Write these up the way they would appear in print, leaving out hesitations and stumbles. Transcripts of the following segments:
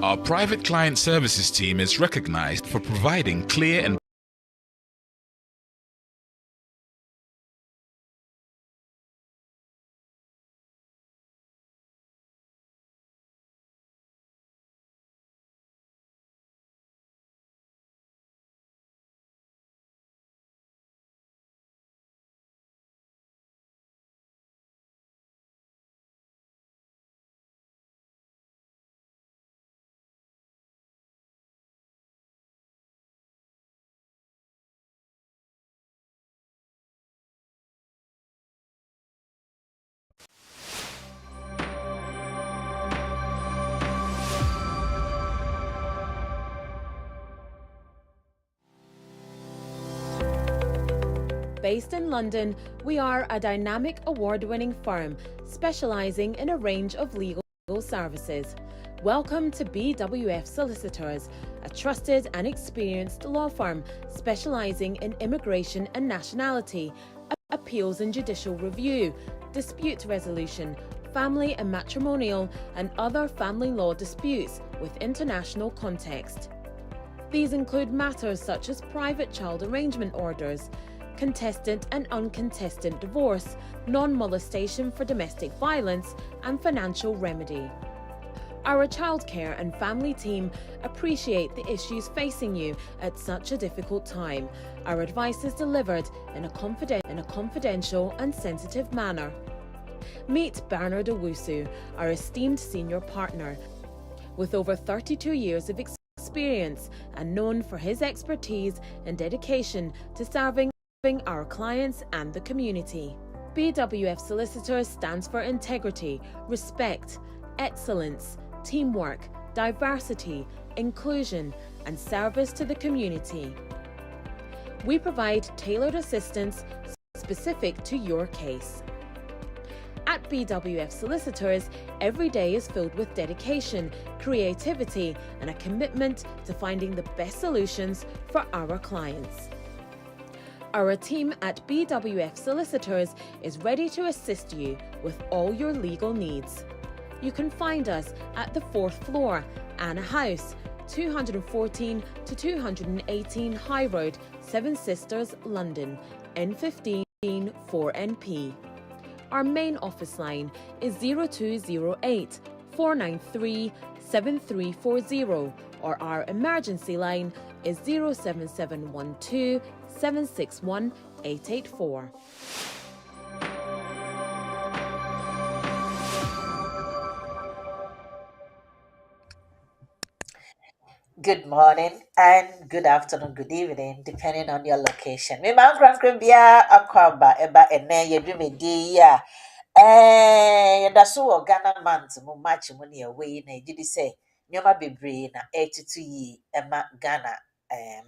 Our private client services team is recognized for providing clear and Based in London, we are a dynamic award-winning firm specialising in a range of legal services. Welcome to BWF Solicitors, a trusted and experienced law firm specialising in immigration and nationality, appeals and judicial review, dispute resolution, family and matrimonial, and other family law disputes with international context. These include matters such as private child arrangement orders, contestant and uncontested divorce, non-molestation for domestic violence, and financial remedy. Our childcare and family team appreciate the issues facing you at such a difficult time. Our advice is delivered in a confidential and sensitive manner. Meet Bernard Owusu, our esteemed senior partner. With over 32 years of experience and known for his expertise and dedication to serving our clients and the community. BWF Solicitors stands for integrity, respect, excellence, teamwork, diversity, inclusion, and service to the community. We provide tailored assistance specific to your case. At BWF Solicitors, every day is filled with dedication, creativity, and a commitment to finding the best solutions for our clients. Our team at BWF Solicitors is ready to assist you with all your legal needs. You can find us at the 4th floor, Anna House, 214 to 218 High Road, Seven Sisters, London, N15 4NP. Our main office line is 0208 493 7340, or our emergency line is 07712 761 884. Good morning and good afternoon, good evening, depending on your location. Me man kran bia akwaba eba ene yedwumedi ya. Yada so wo Ghana month mu match mu ne away na gidi say nyoma bebre na 82 yi ema Ghana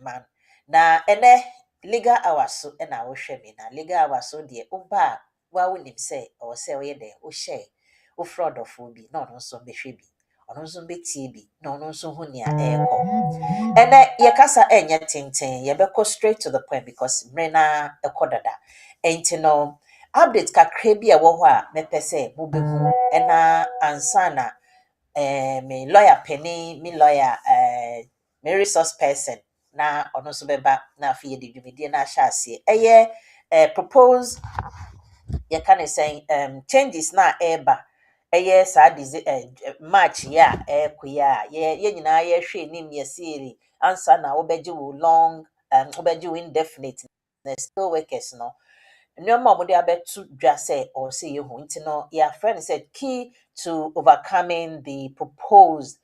man. Na ene legal hours so na wo hwe me na legal hours so de oba wa wonim say o say wo ye de wo share wo fraud of bi na ono so behwe bi. Ono nso betie bi na ono nso hu nia eko ene yekasa enye tintin yebeko straight to the point because mrena ekodada enti no update kakra bi ewo ho a mepese mo behu ena ansana me lawyer penny me lawyer me resource person na ono nso beba na afi yedi dwumedie na ahya ase eye propose you can say changes na eba yes March ya kuya ye nyina ye hwe nim ye siri answer na obeji wo long obeji wo indefinite na still workers no nyoma mo de abetu dwa say or say ye hu nti no ya friend said key to overcoming the proposed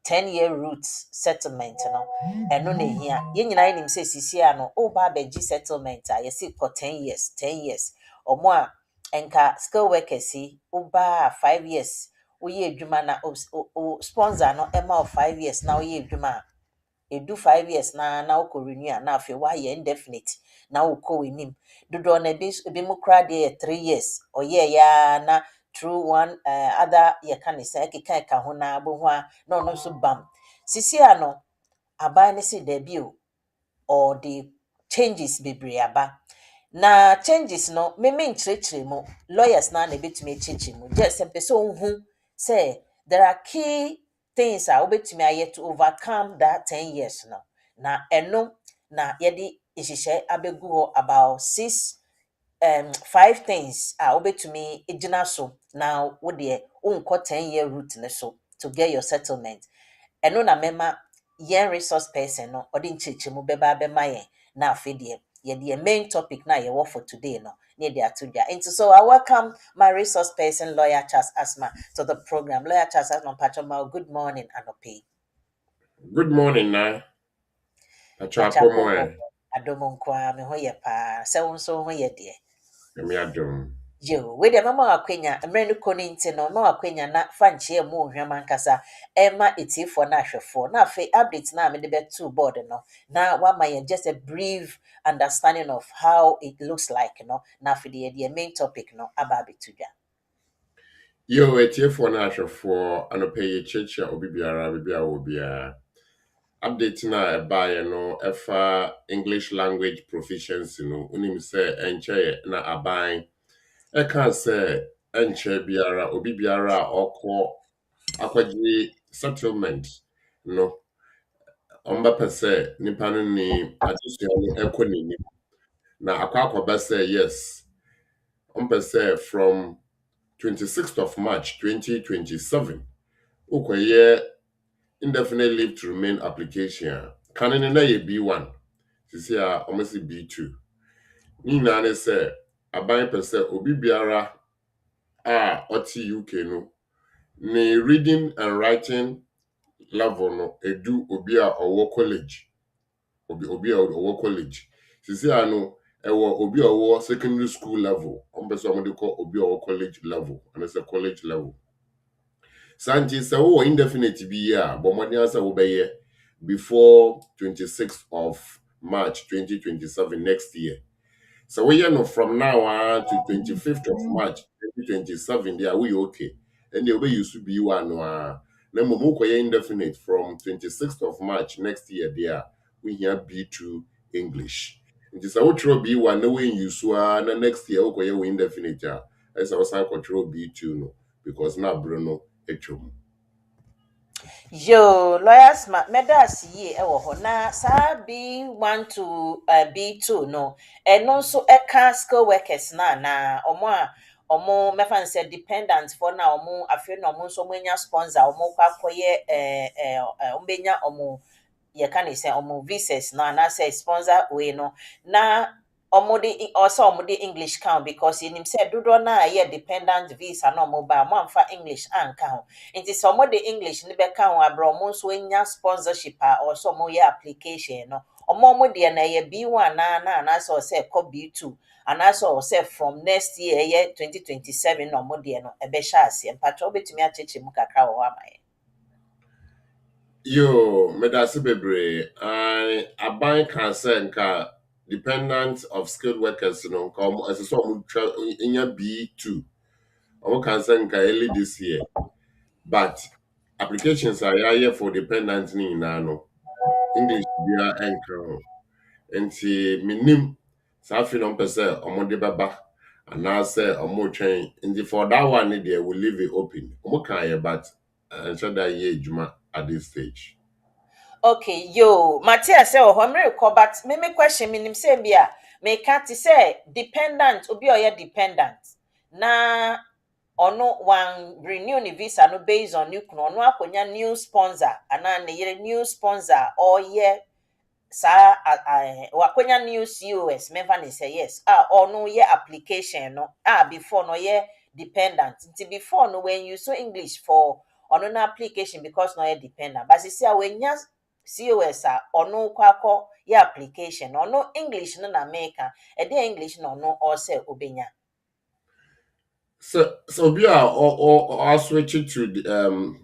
10-year roots settlement no eno na hia ye nyina nim say sisi ano oba abeji settlement a ye say for 10 years omo a enka skill workers si uba 5 years uye adwuma na o sponsor no ema of 5 years na uye adwuma edu 5 years na uko renew na afi wa ye indefinite na uko wenim dodo na bi mu kra de 3 years oye ya na through one other ye kan say keka ho na abohu a na ono so bam sisi ano aban ne si da bi o or the changes bebre aba na changes no me nchirechire mu lawyers na betumi echichi mu just empese ohun say there are key things are obetumi ayɛ to overcome that 10 years no. Na ɛno na yɛde nhyehyɛ abɛgu hɔ about 5 things a obetumi gyina so na wo deɛ wonkɔ 10-year route ne so to get your settlement. Ɛno na mɛma yɛn resource person no ɔde nkyerɛkyerɛmu bɛba abɛma yɛn na afei deɛ yɛde main topic na yɛwɔ for today no na yɛde ato dwa. Nti so I welcome my resource person Lawyer Charles Asma to the program. Lawyer Charles Asma Patroma, good morning anope. Good morning, na. Patroma adomo nkwa me ho yɛ paa sɛ wo nso ho yɛ deɛ. Me adom. Yo, we de mama wakwenya mre no koni nti no mama wakwenya na fanchie mu ohwam ankasa ema etifo na ahwefo na afi update na me de beto board no na wama ye just a brief understanding of how it looks like no na afi the main topic no aba betudwa. Yo, etifo na ahwefo anope ye checha obi biara bibia obia. Update na eba ye no efa English language proficiency no unim se enche na aban eka se enche biara obi biara akwaji settlement no omba pese nipa no ni adesua no ekoni na akwa say yes say from 26th of March 2027 ukoye indefinite leave to remain application kanene na ye B1 sisi a omasi B2 ni na ne say aban pese obi biara a oti UK no ne reading and writing level no edu obi a owo college obi a owo college sisi a no ewo obi a owo secondary school level ompese omode call obi a owo college level and it's a college level santi se wo indefinite bi ya but money answer wo be before 26th of March 2027 next year. So we no from now on to 25th of March 2027 there we okay. And the way you should be one na mo indefinite from 26th of March next year there we hear B2 English. It is a outro B1 no way you so na next year okay we indefinite as I was control B2 no because now Bruno etchum. Yo, lawyers medas ye ewo ho na sa B1 to B2 no no so eka skill workers na omo mefa say dependent for na omo afi na omo so omo sponsor omo kwa koye ombenya omo ye can say omo visas na say sponsor we no na omode also omode English count because in him said dodo na ye dependent visa no mobile mo amfa English anka ho nti so omode English ni be ka ho abro mo so nya sponsorship or so mo ye application no omo de na ye B1 na so say ko B2 and also say from next year ye 2027 no mo de no e be sha ase mpacho betumi acheche mu kakra wo amaye. Yo, medasi bebre. I aban can say nka dependent of skilled workers, come as a sort in your B2. I can say nka early this year. But applications are here for dependent ni no. English bia enka. Enti minim sa fi no pese omode baba and I say omo train. Enti for that one they will leave it open. Omo kan but ensure that ye juma at this stage. Okay, yo, Matthias say oh me but me question minim say bia me can't say dependent obi oye dependent na ono one renew ni visa no based on you no ono akonya new sponsor ana ne yere new sponsor or ye sa wakonya new COS member ni say yes ono ye application no before no ye dependent nti before no when you so English for ono na application because no ye dependent but see when ya COS ono kwako ye application ono English no na America e dey English no no or say obenya. So we are all switching to the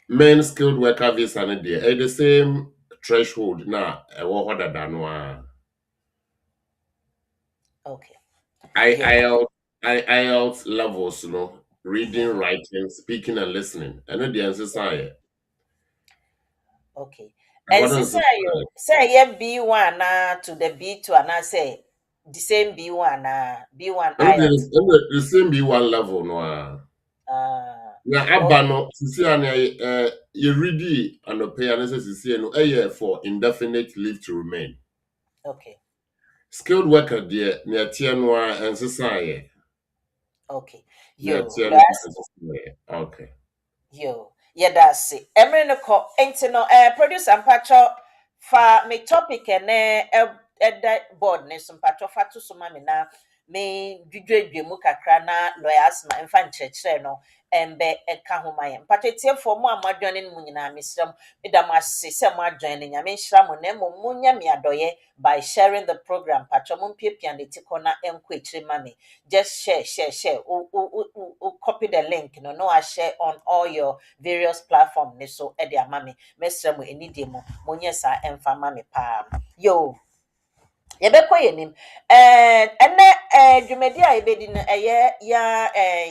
main skilled worker visa and there at the same threshold now what than one. Okay. IELTS levels, reading, writing, speaking, and listening. I know the answer is Okay. And say you B1 to the B2 and I say the same B1 B1 IELTS. the same B1 level no. Na aba no sisi a na ye ready anope and say sisi no for indefinite leave to remain. Okay. Skilled worker there na tie no a ensesa ye. Okay. Na Yo, tie no last ensesa ye. Okay. yo. Yeah, that's it. Emre no ko enti no producer mpacho fa me topic ene that board ne so mpacho fa to so ma me na me dwedwe mu kakra na lawyers ma mfa nkyerɛkyerɛ no embe eka ho ma ye mpacho tie for mu amadwane no mu nyina mesrem edam ase se mu adwane nyame nhyira mo na mo munya me adoye by sharing the program mpacho mo mpiapia ne tiko na enko ekyire ma me. Just share. Copy the link. No, I share on all your various platforms. So, Eddie Mami, Mestre mo any demo, Monyesa and Famami Pam. Yo, yɛbɛkɔ yɛnim ɛnɛ dwumadi a yɛbɛdi no ɛyɛ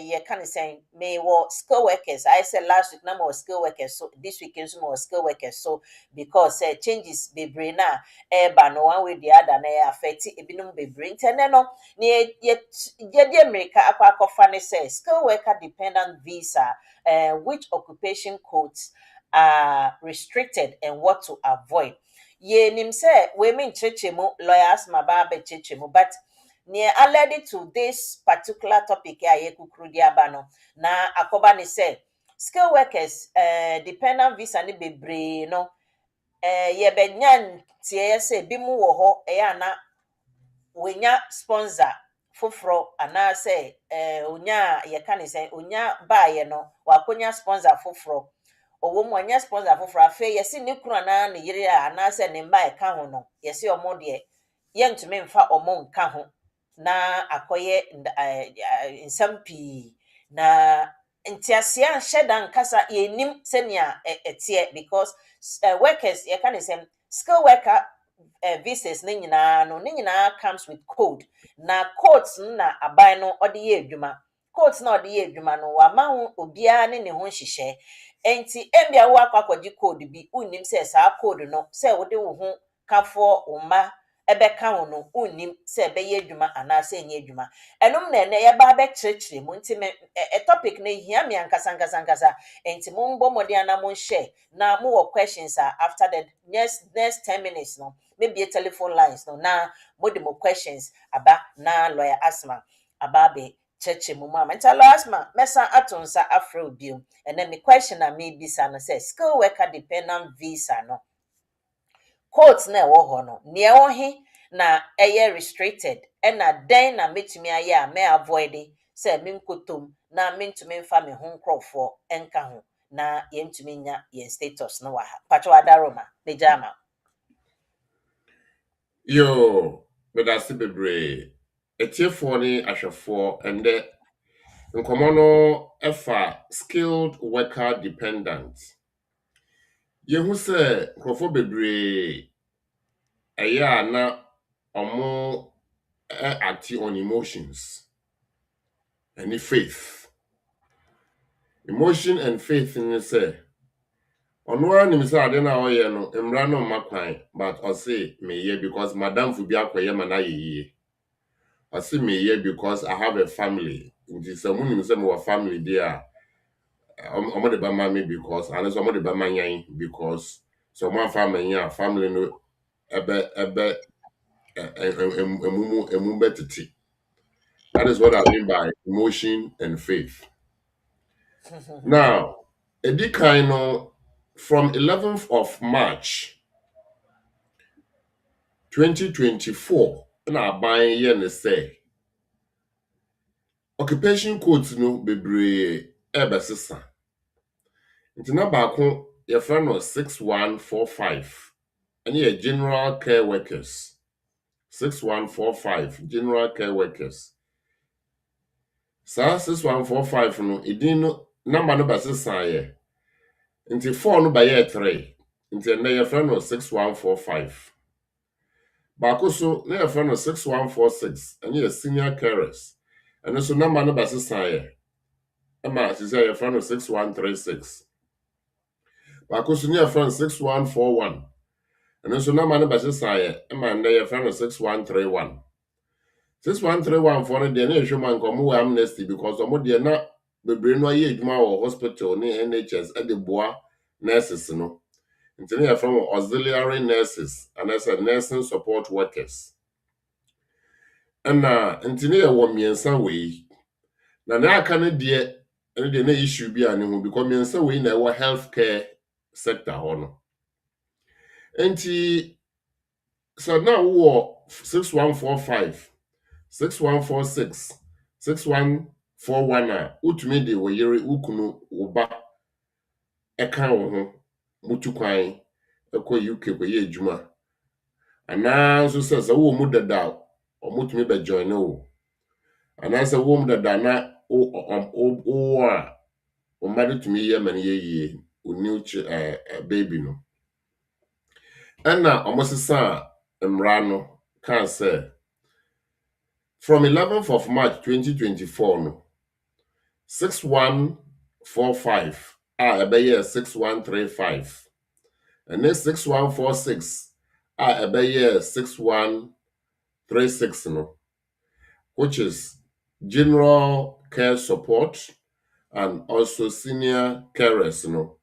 yɛka ne sɛn mewɔ skill workers I said last week na mewɔ skill workers so this week nso mewɔ skill workers so because changes bebree na ɛɛba no one way the other na ɛyɛ affect ebinom bebree nti ɛnɛ no ne yɛde mmirika akɔfa ne sɛ skill worker dependent visa which occupation codes are restricted and what to avoid. Ye nim say we mean chechemu lawyers mababe chechemu but near already to this particular topic ya ye kukru diaba no na akoba ni say skill workers dependent visa ni bebre no ye benyan tie say bi mu wo ho na wenya sponsor foforo ana say onya ye kan say onya ba ye no wakonya sponsor foforo owo mu anya sponsor foforo afa yesi ne kunu na ne yire ana say ne mba e ka ho no yesi omo de ye ntumi mfa omo nka ho na akoye nsam pii na ntiasia hyeda nkasa yenim senia etie because workers ye kan say skill worker visas ne nyinaa comes with code na codes na aban no ode ye adwuma codes na ode ye adwuma no wa ma ho obia ne ho hyehyɛ enti embia wo akwakwagi code bi unnim sɛ saa code no sɛ wode wo ho kafo umma ebeka ho no unnim sɛ ebɛyɛ adwuma ana sɛ enye adwuma enom na ene ye ba be kyerɛkyerɛ mu enti me topic na hia me ankasa enti mo mbɔ mode ana mo share na mo wɔ questions after the next 10 minutes no maybe a telephone lines no na mo questions aba na lawyer asma aba be cheche mu mama nta lawyer asma mesa atonsa afro bio and then the question na me bisa no say skill worker dependent visa no court na wo ho no ne wo he na eye restricted and na den na metumi aye a me avoid say me nkotom na mentumi mfa me ho nkrofo enka ho na yentumi nya ye status no wa ha patwa adaroma ne jama. Yo, but that's bebre. Etiefo ni ahwefo and the nkomo no efa skilled worker dependent. Yehu se nkrofo bebre eya na omo acti on emotions and faith. Emotion and faith in say ono anim say ade na oye no emra no makwan but I say me ye because madam fu bi akoye ma na ye. I say me here because I have a family. It is a woman say my family there. I'm de ba me because and so I'm de ba yan because so my family no ebe emu betiti. That is what I mean by emotion and faith. Now, edi kind of from 11th of March 2024 na aban ye ne say occupation codes no bebre ebesesa. Nti na baako yɛfrɛ no 6145 ɛne yɛ general care workers 6145 general care workers saa 6145 no edin no number no bɛsesa yɛ nti 4 no bɛyɛ 3 nti ɛnɛ yɛfrɛ no 6145 baako so na yɛfrɛ no 6146 ɛne yɛ senior carers ɛno so number no bɛsesa yɛ ɛma sɛ yɛfrɛ no 6136 baako so ne yɛfrɛ no 6141 and so na man ba sesaye e man na your friend 6131 6131 for the na ehwe man ko mo amnesty because omo de na bebree no ayɛ adwuma wɔ hospital ne NHS de boa nurses no. Nti ne yɛfrɛ wɔn auxiliary nurses anaasɛ nursing support workers. Ɛna nti ne yɛwɔ mmiɛnsa wei. Na aka ne deɛ ɛne deɛ na issue bi a ne ho because mmiɛnsa wei na ɛwɔ healthcare sector hɔ no. Nti so now wowɔ 6145, 6146, 6141 a wotumi de wo yere, wo kunu, wo ba ɛka wo ho mutu kwan ɛkɔ UK kɔyɛ adwuma. Anaa nso sɛ wowɔ mu dada ɔmotumi bɛ join wo. Anaasɛ wowɔ mu dada na wo a ɔma de tumi yɛ ma no yɛyie wo new baby no. Ɛna ɔmosesa mmara no kaa sɛ from 11th of March 2024 no 6145 a ɛbɛyɛ 6135 ɛne 6146 a ɛbɛyɛ 6136 no, which is general care support and also senior carers no.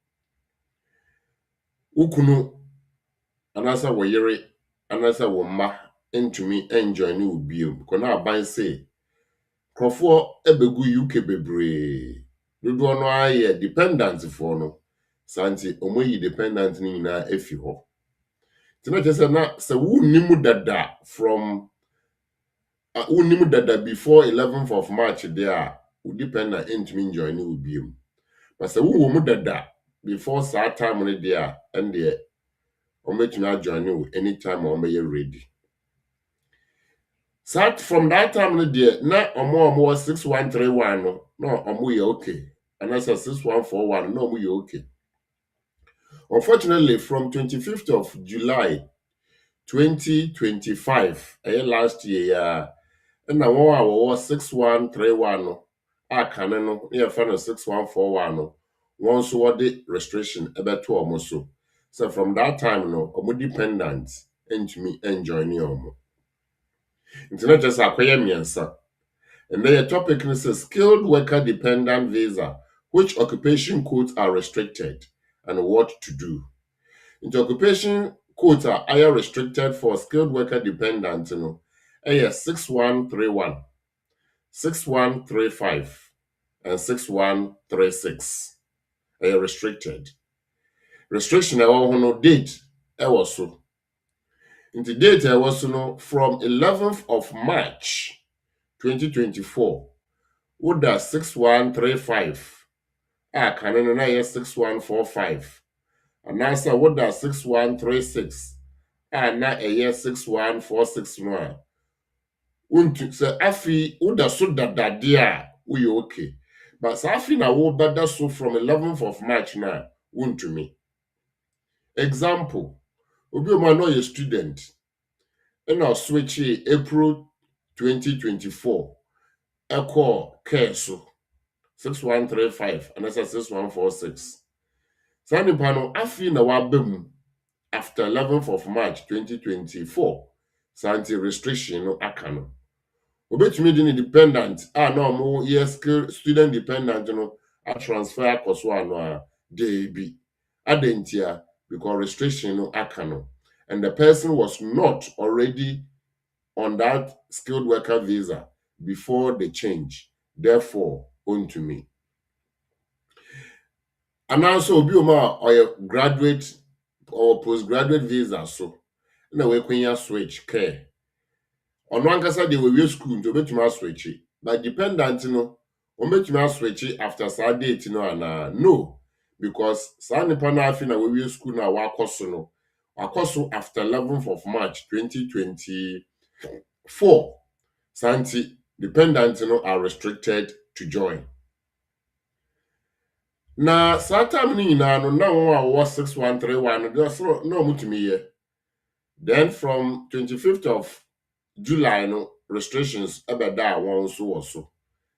Ukunu anasa wo yere anasa wo mma ntumi enjoy ne obiom because na aban say krofo ebegu UK bebree dodo no ayɛ dependent for no santi omoyi dependent ni nyina efi hɔ. Tina kyerɛ na sɛ wunnimu dada from wunnimu dada before 11th of March there wo dependent ntumi enjoy ne obiom. But sɛ wo mu dada before saa time no there and the ometumi join you anytime omeye ready. Start from that time no there na omo 6131 no omo ye okay. And that's 6141 no omo ye okay. Unfortunately, from 25th of July 2025, last year, and now we 6131 no aka no near fan 6141 no once what the restriction about to almost so. So from that time no omo dependent me enjoy ni omo. Internet just acquire miensa. And then the topic is a skilled worker dependent visa, which occupation codes are restricted and what to do. Into occupation codes are higher restricted for skilled worker dependent, 6131, 6135, and 6136. Restricted. Restriction no date was so. Into date was from 11th of March 2024. What does 6135? Canon 6145. And answer what does 6136? Na a year 6146 no. Untu se afi uda so dada dia we okay. But sa afi na wo bada so from 11th of March na untu me. Example, obi o ma no ye student. And I'll switch April 2024. Echo care so 6135 and that's 6146. Sani pano afi na wabem after 11th of March 2024. Santi restriction no akano. Obetumi di dependent no mo yes student dependent no a transfer akoso ano dey bi adentia because restriction no akano and the person was not already on that skilled worker visa before the change, therefore unto me. And also obi or graduate or postgraduate visa so na we kwenya switch care. Ono ankasa de we school nto betuma switch, but dependent no o betuma switch after saa date no ana no, because saa nipa na afi na we school na wakoso no wakoso after 11th of March 2024. Santi dependent no are restricted to join. Na saa time ni nyina no na wo 6131 no mutumi ye. Then from 25th of July no restrictions ebeda won so wo so.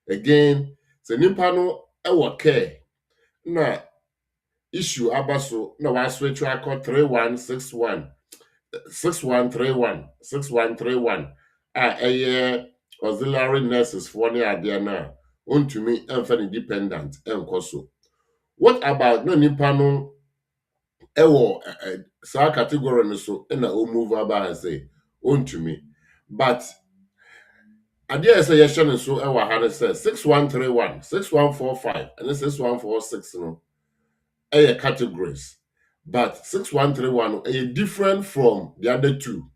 Again, se nipa no e wo care na issue abaso na wa switch akọ 3161 6131 a auxiliary nurses for ne ade na to me and for dependent and koso. What about no nipa no ewo sa category no so na o move about say to me. But idea say yes no so ewa ha say 6131, 6145 and 6146 no categories. But 6131 different from the other two.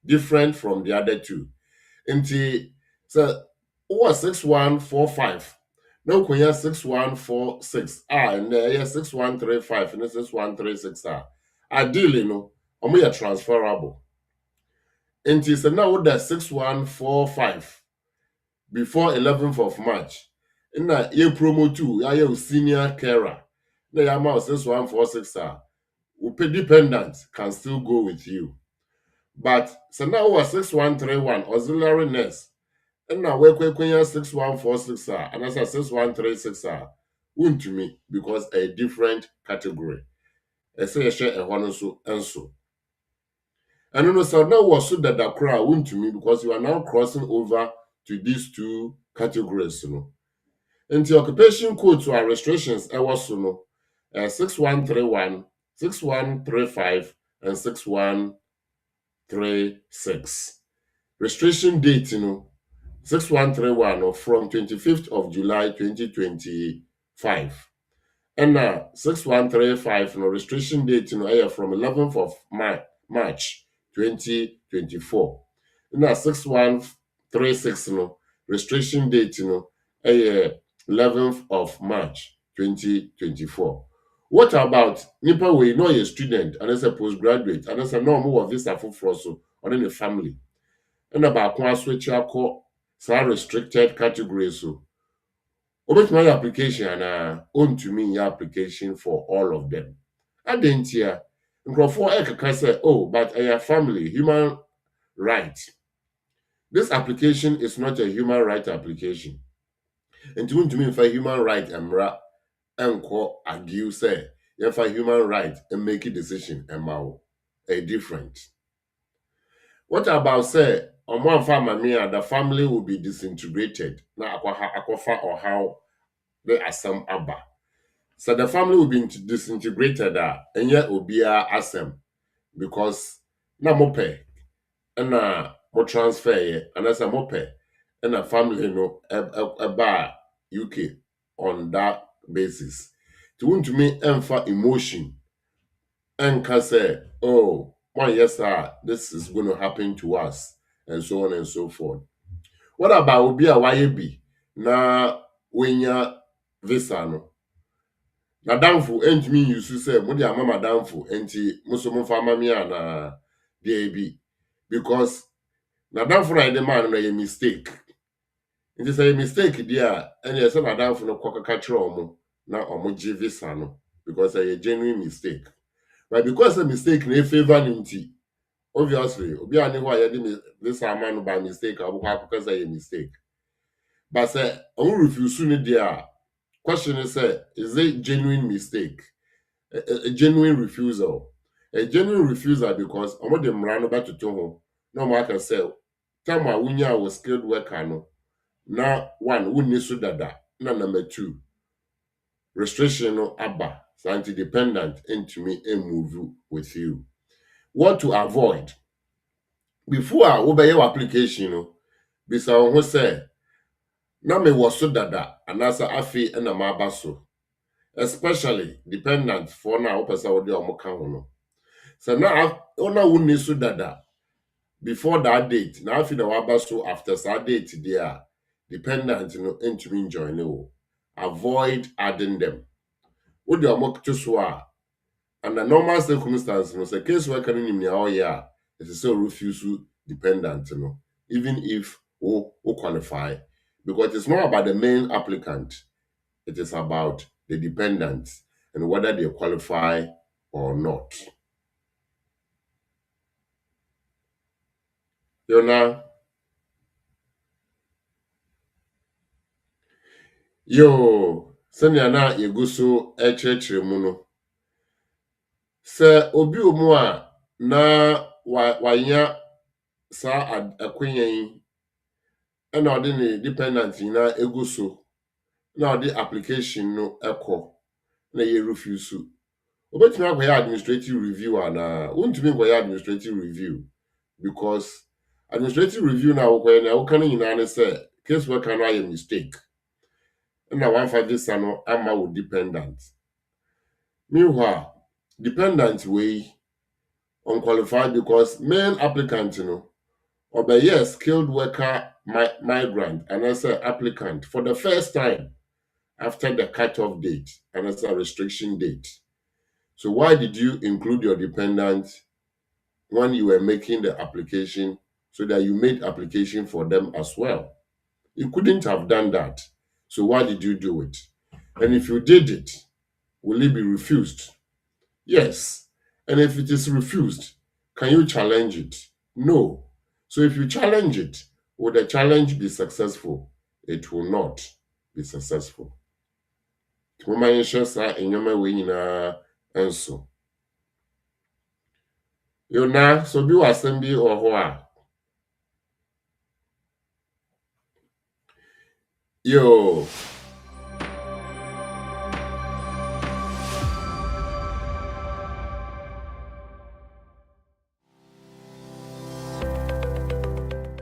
Different from the other two. Nti so 6145 no kunya 6146 and 6135 and 6136 ideally no omo transferable. Nti so now that 6145 before 11th of March na ye promo 2 ya senior carer na ya ma 6146 dependent can still go with you. But so now 6131 auxiliary nurse and now we kwenya 6146 and that's 6136 to me because a different category. I say share a one so and so. And no so now was so that crowd to me because you are now crossing over to these two categories, And the occupation code to our restrictions I was 6131, 6135 and 6136. Restriction date, 6131 from 25th of July 2025. And now 6135 restriction date from 11th of March 2024. And now 6136 restriction date 11th of March 2024. What about nipa we know a student and as a postgraduate and as a normal of visa for so or in a family? And about one switch some restricted categories so. Obet my application and to me your application for all of them. I didn't hear. Nkrofo say, oh, but a family, human right. This application is not a human right application. And to me, for human right, emra, enko argue say, you for human right and make a decision, emma, a different. What about say, on one family, the family will be disintegrated. Now, akwafa or how they are some abba. So the family will be disintegrated and yet will be asem because na mope and mo transfer and as a mope and a family no eba UK on that basis. To me emfa emotion and can say, oh, one yes sir, this is going to happen to us and so on and so forth. What about obi a YB na wenya visa no? Madamfo entimi yusu say mo dia mama madamfo enti muso mo fa mama na dey bi because madamfo na dey man na a mistake. It is a mistake there and yes madamfo no kwakaka kire omo na omo gi visa no because a genuine mistake. But because a mistake na favor nti obviously obi ani ho ya dey visa man by mistake abukwa because a mistake. But say omo refuse ni there. Question is it genuine mistake? A genuine refusal. A genuine refusal because omo dem rano ba to ho. No more can say time wunya was skilled worker no. Now one wunni so dada. Na number 2. Restriction no abba. So anti-dependent into me and move with you. What to avoid? Before I obey your application no. Bisa who say na me was so dada anasa afi na maba so. Especially dependent for now person wo de omo ka ho no. So now ona wunni so dada before that date na afi na waba so after that date there dependent no entumi join no. Avoid adding them. Wo de omo to so and the normal circumstance no say case worker ni nim ya it is so refuse dependent no even if who qualify because it's not about the main applicant. It is about the dependents and whether they qualify or not. Yona, senya na yeguso echechere mu no. Se obi omu a na wanya sa akwenyen e na odi ne dependent na eguso Now the application no echo na ye refuse. Obetumi akwaya administrative review and untumi akwaya administrative review because administrative review na akwaya na woka no nyina ne say case worker no aye mistake. Na 15 visa no ama wo dependent. Meanwhile, dependent way unqualified because main applicant, or by yes, skilled worker migrant, and as an applicant for the first time after the cutoff date and as a restriction date. So why did you include your dependent when you were making the application so that you made application for them as well? You couldn't have done that. So why did you do it? And if you did it, will it be refused? Yes. And if it is refused, can you challenge it? No. So if you challenge it, will the challenge be successful? It will not be successful. Mama yɛnhyɛ saa nneɛma wei nyinaa nso. Yona, so bi wɔ asɛm bi wɔ hɔ a. Yo.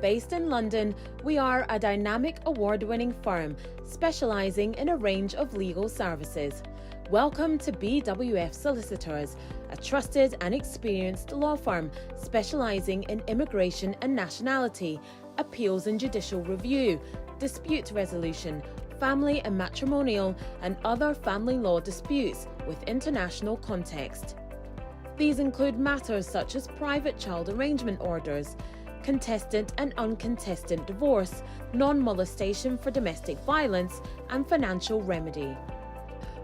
Based in London, we are a dynamic award-winning firm specialising in a range of legal services. Welcome to BWF Solicitors, a trusted and experienced law firm specialising in immigration and nationality, appeals and judicial review, dispute resolution, family and matrimonial, and other family law disputes with international context. These include matters such as private child arrangement orders, contestant and uncontested divorce, non-molestation for domestic violence, and financial remedy.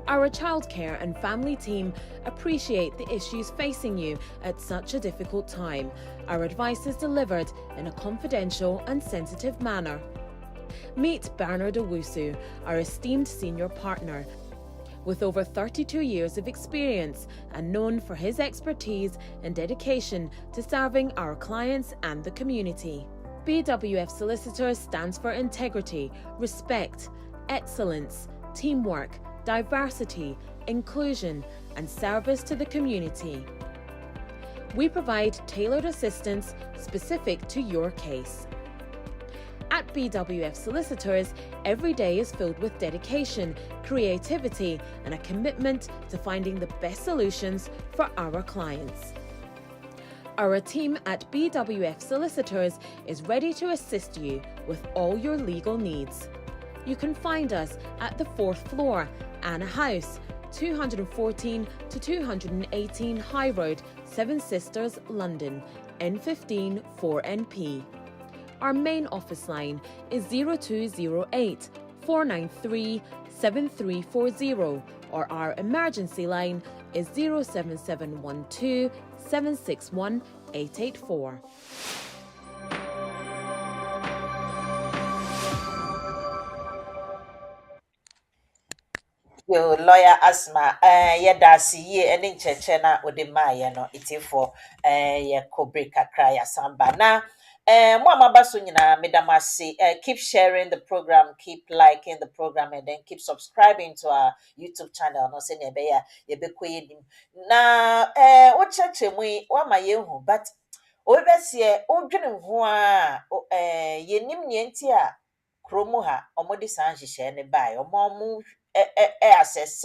Our childcare and family team appreciate the issues facing you at such a difficult time. Our advice is delivered in a confidential and sensitive manner. Meet Bernard Owusu, our esteemed senior partner. With over 32 years of experience and known for his expertise and dedication to serving our clients and the community. BWF Solicitors stands for integrity, respect, excellence, teamwork, diversity, inclusion, and service to the community. We provide tailored assistance specific to your case. At BWF Solicitors, every day is filled with dedication, creativity, and a commitment to finding the best solutions for our clients. Our team at BWF Solicitors is ready to assist you with all your legal needs. You can find us at the 4th floor, Anna House, 214 to 218 High Road, Seven Sisters, London, N15 4NP. Our main office line is 0208 493 7340, or our emergency line is 07712 761 884. Yo, lawyer Asma, yɛda ye ɛne nkyɛkyɛ na ɔde maayɛ no itifo yɛkɔ break kakra yɛasamba na mo amaba so nyinaa medam ase. Keep sharing the program, keep liking the program, and then keep subscribing to our YouTube channel no sɛ ne ɛbɛyɛ yɛbɛkɔ yɛnim na wokyerɛkyerɛ mu yi wama yɛhu but obɛseɛ wodwene ho a yɛnim nea nti a kurom ha ɔmode saa nhyehyɛe ne bae ɔmo assess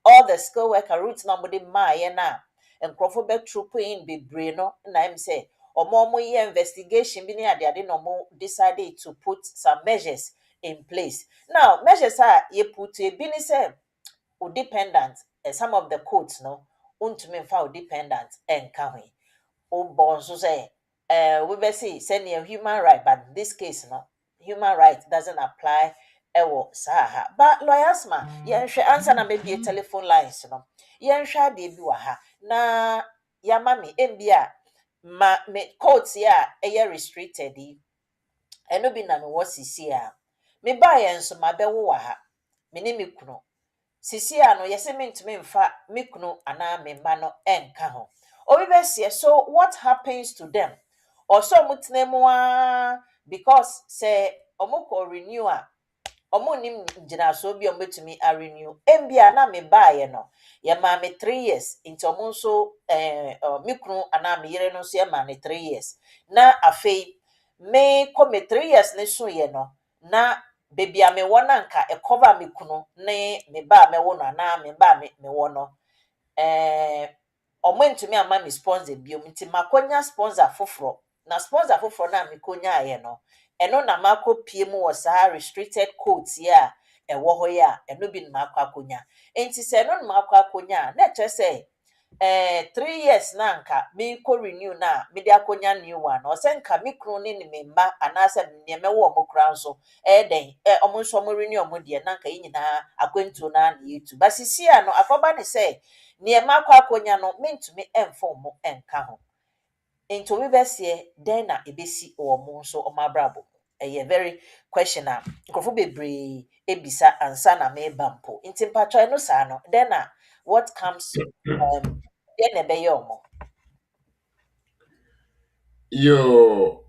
all the skill worker routes na ɔmode maayɛ na nkurɔfo bɛtropo in bebree no na im sɛ ɔmo yɛ investigation bi ne ade na ɔmo decided to put some measures in place. Now measures a yɛ put ebi ne sɛ o dependent some of the codes no untumi mfa o dependent ɛnka ho o bɔ nso sɛ we be say sɛnea human right, but in this case no human right doesn't apply ɛwɔ saa ha. But lawyers ma yɛnhwɛ answer na maybe telephone lines no yɛnhwɛ adeɛ bi wɔ ha na yama me mbia ma me codes ya ɛyɛ restricted yi ɛno bi na me wɔ sisi a me ba yɛn so ma bɛwo wɔ ha me ne me kunu sisi a no yɛsɛ me ntumi mfa me kunu anaa me mma no ɛnka ho obi bɛsie. So what happens to them? Also mutene mu a because say ɔmo kɔ renew a omo nim gyina so bi omo betumi a renew embia na me baaye no ye ma me 3 years into omo nso me kunu ana me yere no nso ye ma me 3 years na afei me ko me 3 years ne so ye no na baby a me wona nka e cover me kunu ne me ba me wo no ana me ba me wo no omo ntumi ama me sponsor biom nti makonya sponsor foforo na sponsor foforo na me konya aye no eno na makopie mu wo sa restricted codes ya ewo ho ya eno bi na makonya enti se eno na makonya na che se 3 years na nka me ko renew na me de akonya new one o se nka me kru ni me mba anasa me me wo mo kra nso den omo nso mo renew omo de na nka yinyina akwantu na na YouTube basisi ano akoba ne se ne makonya no me ntumi emfo mo enka ho into we besie den na ebesi omo nso omabrabo very question a nkofo bebre ebisa ansa na me bampo nti mpacho no sa no then na what comes then ebe yomo Yo,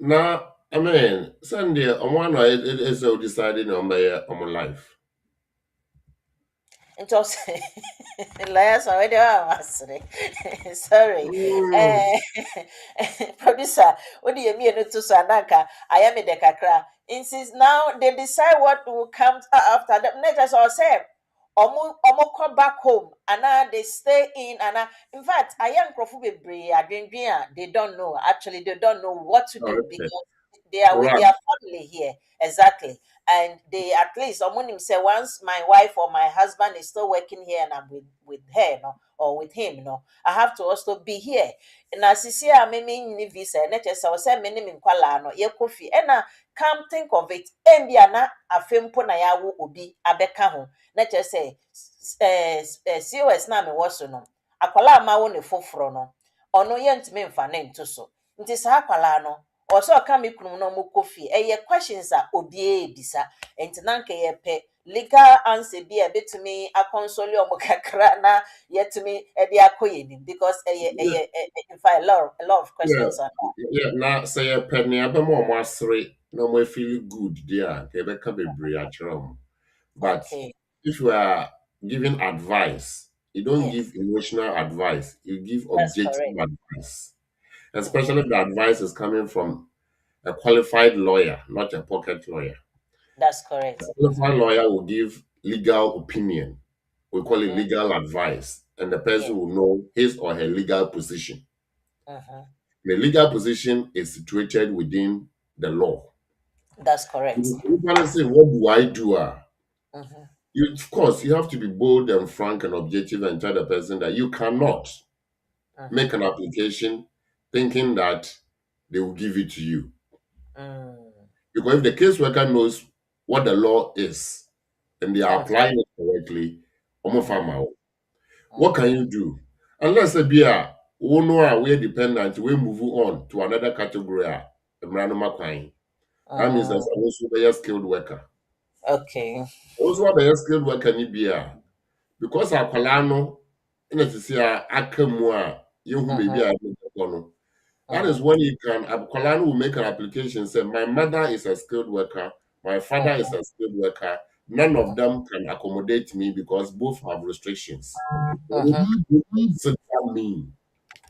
now, I mean, Sunday, on one night, it is so deciding on my life. nti last already masre sorry Mm. producer what do you mean to so ananka I am the kakra insist now they decide what will come after the next or say omo come back home and now they stay in in fact I am crofo bebre adwendwen they don't know actually they don't know what to do Okay. because they are with Right. their family here exactly and they at least someone say once my wife or my husband is still working here and I'm with her no or with him no I have to also be here na sisi a me ni visa na chese o say me ni me nkwala no ye kofi e na come think of it embia na afempo na ya wo obi abeka ho na chese COS na me wo so no akwala ma wo ne foforo no ono ye ntime mfa ne nto so nti sa akwala no also ka me kunu no mo kofi questions a obi ebisa enti na nke ye pe legal answer bi e betumi akonsole omo kakra na yetumi e de akoye ni because in fact a lot of Yeah. questions are Yeah. Now, say a penny, I'm more three, no more feel good, dear. They can be brave. But okay. if you are giving advice, you don't Yes, give emotional advice, you give that's objective correct. advice. Mm-hmm. Especially if the advice is coming from a qualified lawyer, not a pocket lawyer. That's A correct. qualified lawyer will give legal opinion. We call it Mm-hmm. legal advice, and the Yeah. person will know his or her legal position. Mm-hmm. The legal position is situated within the law. That's correct. If you say, what do I do? Mm-hmm. You, of course, you have to be bold and frank and objective and tell the person that you cannot Mm-hmm. make an application thinking that they will give it to you. Mm. Because if the caseworker knows what the law is and they are And applying it correctly, omo mm-hmm. farmer, what can Mm-hmm. you do? Unless a beer, we're dependent, we move on to another category. That means there's Mm. also be a skilled worker. Okay. Also, be a skilled worker ni beer. Because akwalaa no na sisi a aka mu a yehu Mm-hmm. baby a yɛbɛkɔ no, that is Mm. when you can akwalaa no will make an application say my mother is a skilled worker, my father is a skilled worker, none of them can accommodate me because both have restrictions. What Mm-hmm. does that mean?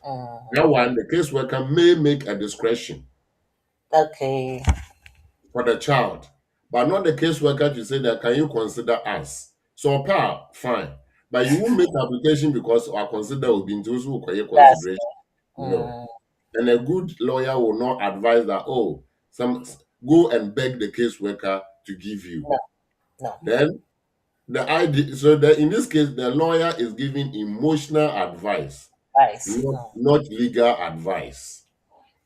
Mm. That one, the caseworker may make a discretion Okay. for the child, but not the caseworker to say that can you consider us? So, pal, fine. But you won't make application because I consider will be into That's consideration. No. mm. And a good lawyer will not advise that, oh, some go and beg the caseworker to give you. No, no. Then the idea, so that in this case, the lawyer is giving emotional advice, Nice. not legal advice.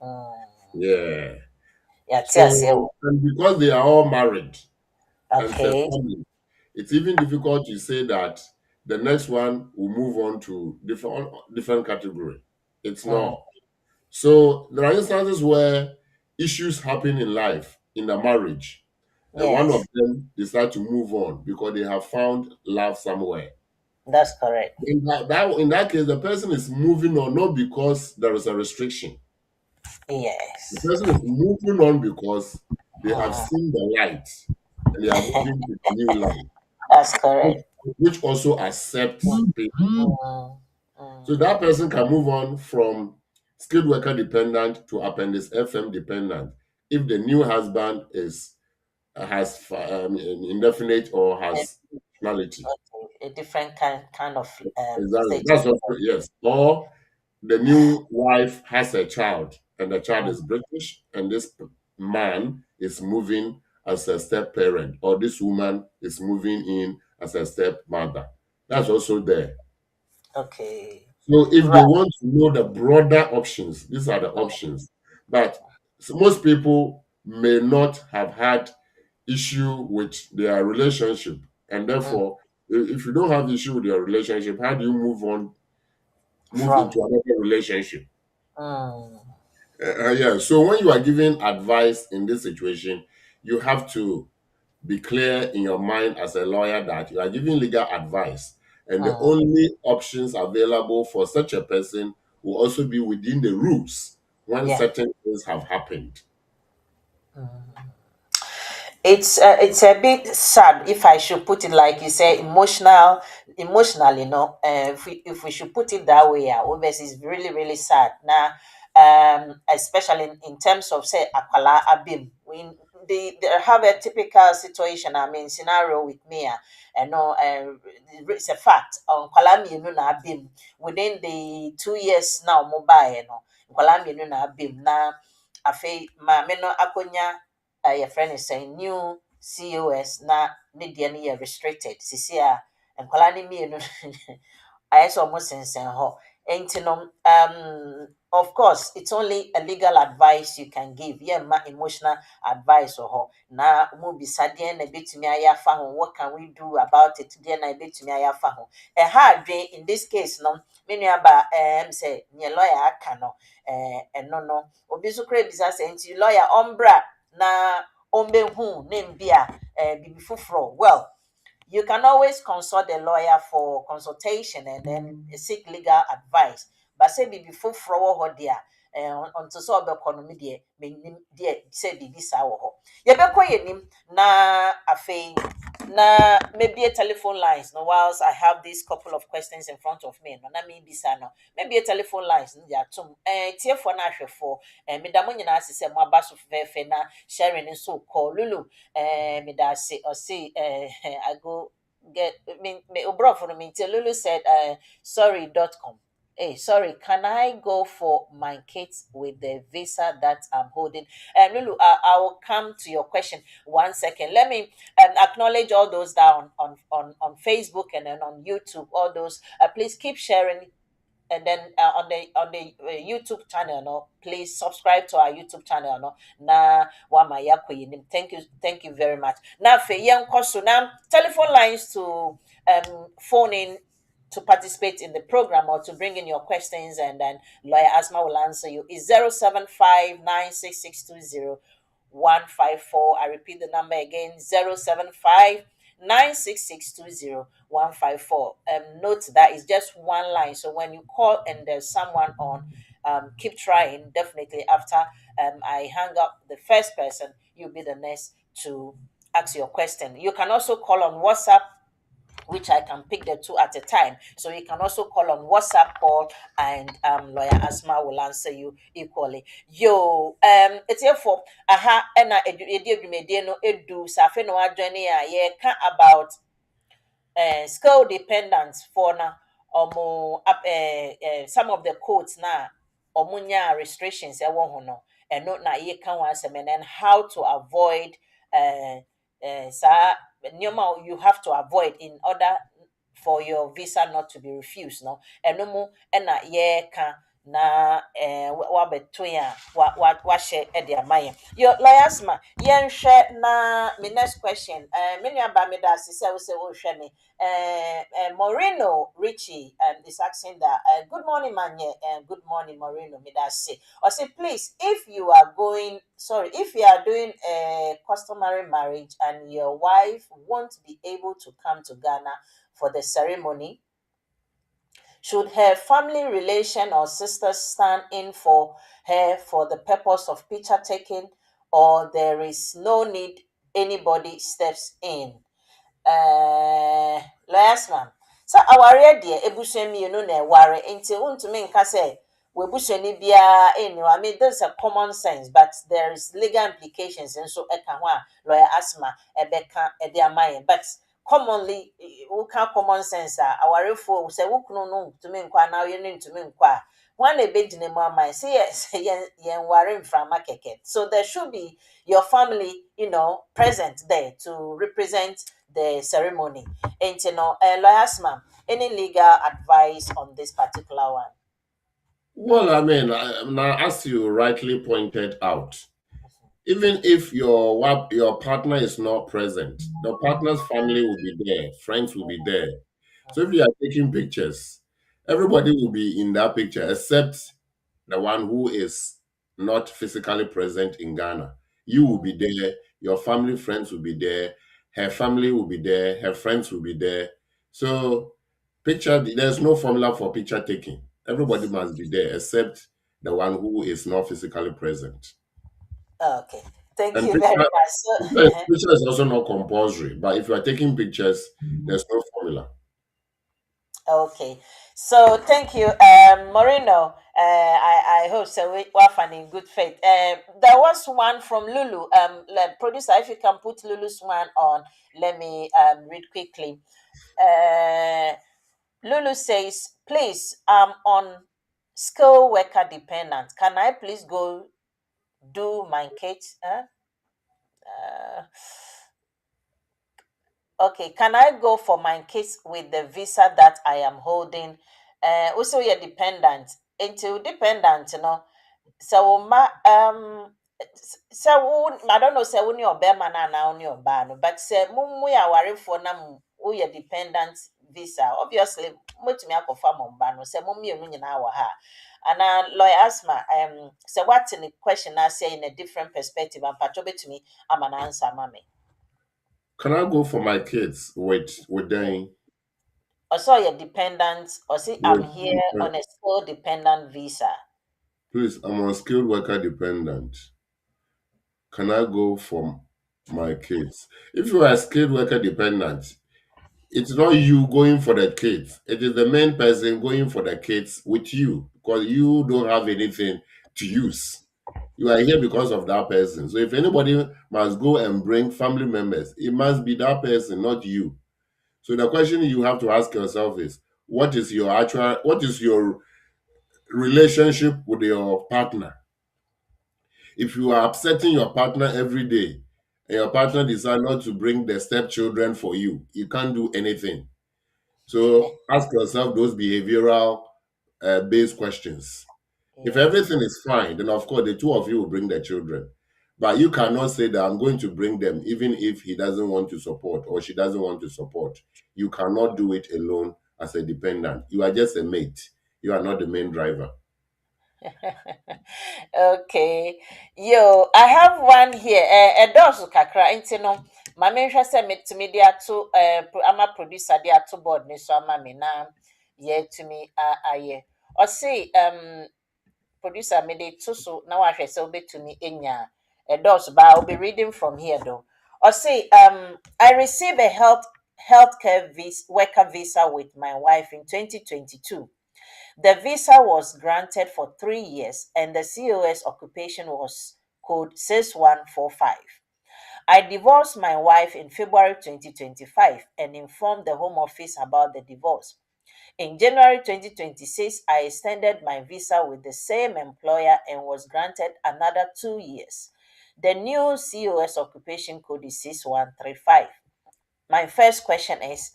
Mm. Yeah. Yeah, So, and because they are all married and it's a okay. family, it's even difficult to say that the next one will move on to different category. It's Mm. not. So there are instances where issues happen in life, in the marriage, and one of Yes, them decide to move on because they have found love somewhere. that's correct. In that case, the person is moving on not because there is a restriction. The Yes. person is moving on because they have Mm. seen the light. and they are moving to the new land, That's correct. which also accepts people. Mm, So that person can move on from skilled worker dependent to appendix FM dependent if the new husband is has indefinite or mm. has nationality. A different kind of Exactly. status. That's also yes. Or the new wife has a child and the child is British and this man is moving as a step parent or this woman is moving in as a stepmother. That's also there. Okay. So if they Right. want to know the broader options, these are the options. But most people may not have had issue with their relationship, and Mm. therefore, if you don't have issue with your relationship, how do you move From. into another relationship? Mm. Yeah. So when you are giving advice in this situation, you have to be clear in your mind as a lawyer that you are giving legal advice, and the Mm. only options available for such a person will also be within the rules when Yeah. certain things have happened. It's a bit sad if I should put it like you say, emotionally, no. If we should put it that way, yeah, obviously it's really really sad. Now, especially in terms of say akwala abim, when they have a typical situation. I mean scenario with me, no, it's a fact. Akwala mienu na abim within the 2 years now mobile, no. Akwala mienu na abim na afei maame no akonya yɛfrɛ no sɛn new cos na ne deɛ no yɛ restricted sisi a nkwadaa no mmienu ayɛ sɛ ɔmo sensɛn hɔ nti no of course it's only a legal advice you can give yɛmma emotional advice wɔ hɔ na mo bisa deɛ na ebetumi ayɛ afa ho what can we do about it deɛ na ebetumi ayɛ afa ho ɛha adwen in this case no me nua ba sɛ neɛ lawyer aka no ɛno no obi nso kora bisa sɛ nti lawyer ɔmbra na ombehu name bia bibi fufuro. Well, you can always consult a lawyer for consultation and then seek legal advice. But say bibi fufuro wo ho dia onto so obekọ no me de menim de say bibi sa wo ho. Yebekọ yenim na afei na maybe a telephone lines no whilst I have these couple of questions in front of me no na me bisa no maybe a telephone lines no dia tum tiefo na ahwefo me da mo nyina asese mo aba so fefe na sharing so call lulu me da say or say I go get me obro for me till lulu said sorry.com. Hey, sorry, can I go for my kids with the visa that I'm holding? Lulu, I will come to your question 1 second. Let me acknowledge all those down on Facebook and then on YouTube. All those, please keep sharing, and then on the YouTube channel, no, please subscribe to our YouTube channel, no. Na wama yako yinim. Thank you very much. Now, for young question, now telephone lines to phone in to participate in the program or to bring in your questions, and then lawyer Asma will answer you. Is 075 96620 154. I repeat the number again, 075 96620 154. Note that it's just one line. So when you call and there's someone on, keep trying. Definitely after I hang up the first person, you'll be the next to ask your question. You can also call on WhatsApp, which I can pick the two at a time. So you can also call on WhatsApp call, and lawyer Asma will answer you equally. Yo, it's here for aha and no edu safe no adwene a ye ka about skill dependence for na some of the codes na omunya restrictions e wo ho no eno na ye ka ho asem, and then how to avoid sa you have to avoid in order for your visa not to be refused, no eno mu na ye ka na wa beto ya wa share e de amaye yo lawyers ma yen hwe na me next question me nua ba me da se wo hwe me Moreno Richie is asking that good morning manye good morning Moreno me da say or say please if you are doing a customary marriage and your wife won't be able to come to Ghana for the ceremony, should her family relation or sister stand in for her for the purpose of picture taking, or there is no need anybody steps in. Last man. So aware dear ebusuani you na ware nti untumi nka say we ebusuani bia enu. I mean there's a common sense, but there is legal implications and so eka ho a lawyer asma ebeka ede amaye. But commonly we can common sense aware fo say wukunu no ntumi nkwa na ye no ntumi nkwa. One a bit in a mama say yes yen ware from keke. So there should be your family, present there to represent the ceremony. And lawyers, ma'am, any legal advice on this particular one? Well, I mean, now as you rightly pointed out, even if your partner is not present, the partner's family will be there, friends will be there. So if you are taking pictures, everybody will be in that picture except the one who is not physically present in Ghana. You will be there, your family friends will be there, her family will be there, her friends will be there. So there's no formula for picture taking. Everybody must be there except the one who is not physically present. Okay, thank And you very much. picture is also not compulsory, but if you are taking pictures, there's no formula. Okay, so thank you, Moreno. I hope so. We were finding good faith. There was one from Lulu. Producer, if you can put Lulu's one on, let me read quickly. Lulu says, please, I'm on skilled worker dependent. Can I please go do my kids? Okay, can I go for my kids with the visa that I am holding? Also, you're dependent. Into dependent, So, so I don't know, say when you're bear man and now your ban, but say, we are worried for them, who your dependent visa. Obviously, much me ako farm on ban, say, mummy, you know, ha. And lawyer Asma, so what's in the question I say in a different perspective and patrobe to me, I'm an answer, mommy. Can I go for my kids with them? Also, you're dependent, or see, I'm With, here on a school dependent visa. please, I'm on skilled worker dependent. Can I go for my kids? If you are skilled worker dependent, it's not you going for the kids. It is the main person going for the kids with you because you don't have anything to use. You are here because of that person. So if anybody must go and bring family members, it must be that person, not you. So the question you have to ask yourself is, what is your relationship with your partner? If you are upsetting your partner every day and your partner decides not to bring the stepchildren for you, you can't do anything. So ask yourself those behavioral based questions. If Yes. everything is fine, then of course the two of you will bring the children. But you cannot say that I'm going to bring them even if he doesn't want to support or she doesn't want to support. You cannot do it alone as a dependent. You are just a mate. You are not the main driver. Okay. Yo, I have one here. A dosu kakra into no. My main say me to me there to I'm a producer there to board me so ama me na yeah to me aye. Or say producer me de to so now I say obe to me enya a dosu but I'll be reading from here though. Or say I received a healthcare worker visa with my wife in 2022. The visa was granted for 3 years and the COS occupation was code 6145. I divorced my wife in February 2025 and informed the Home Office about the divorce. In January 2026, I extended my visa with the same employer and was granted another 2 years. The new COS occupation code is 6135. My first question is,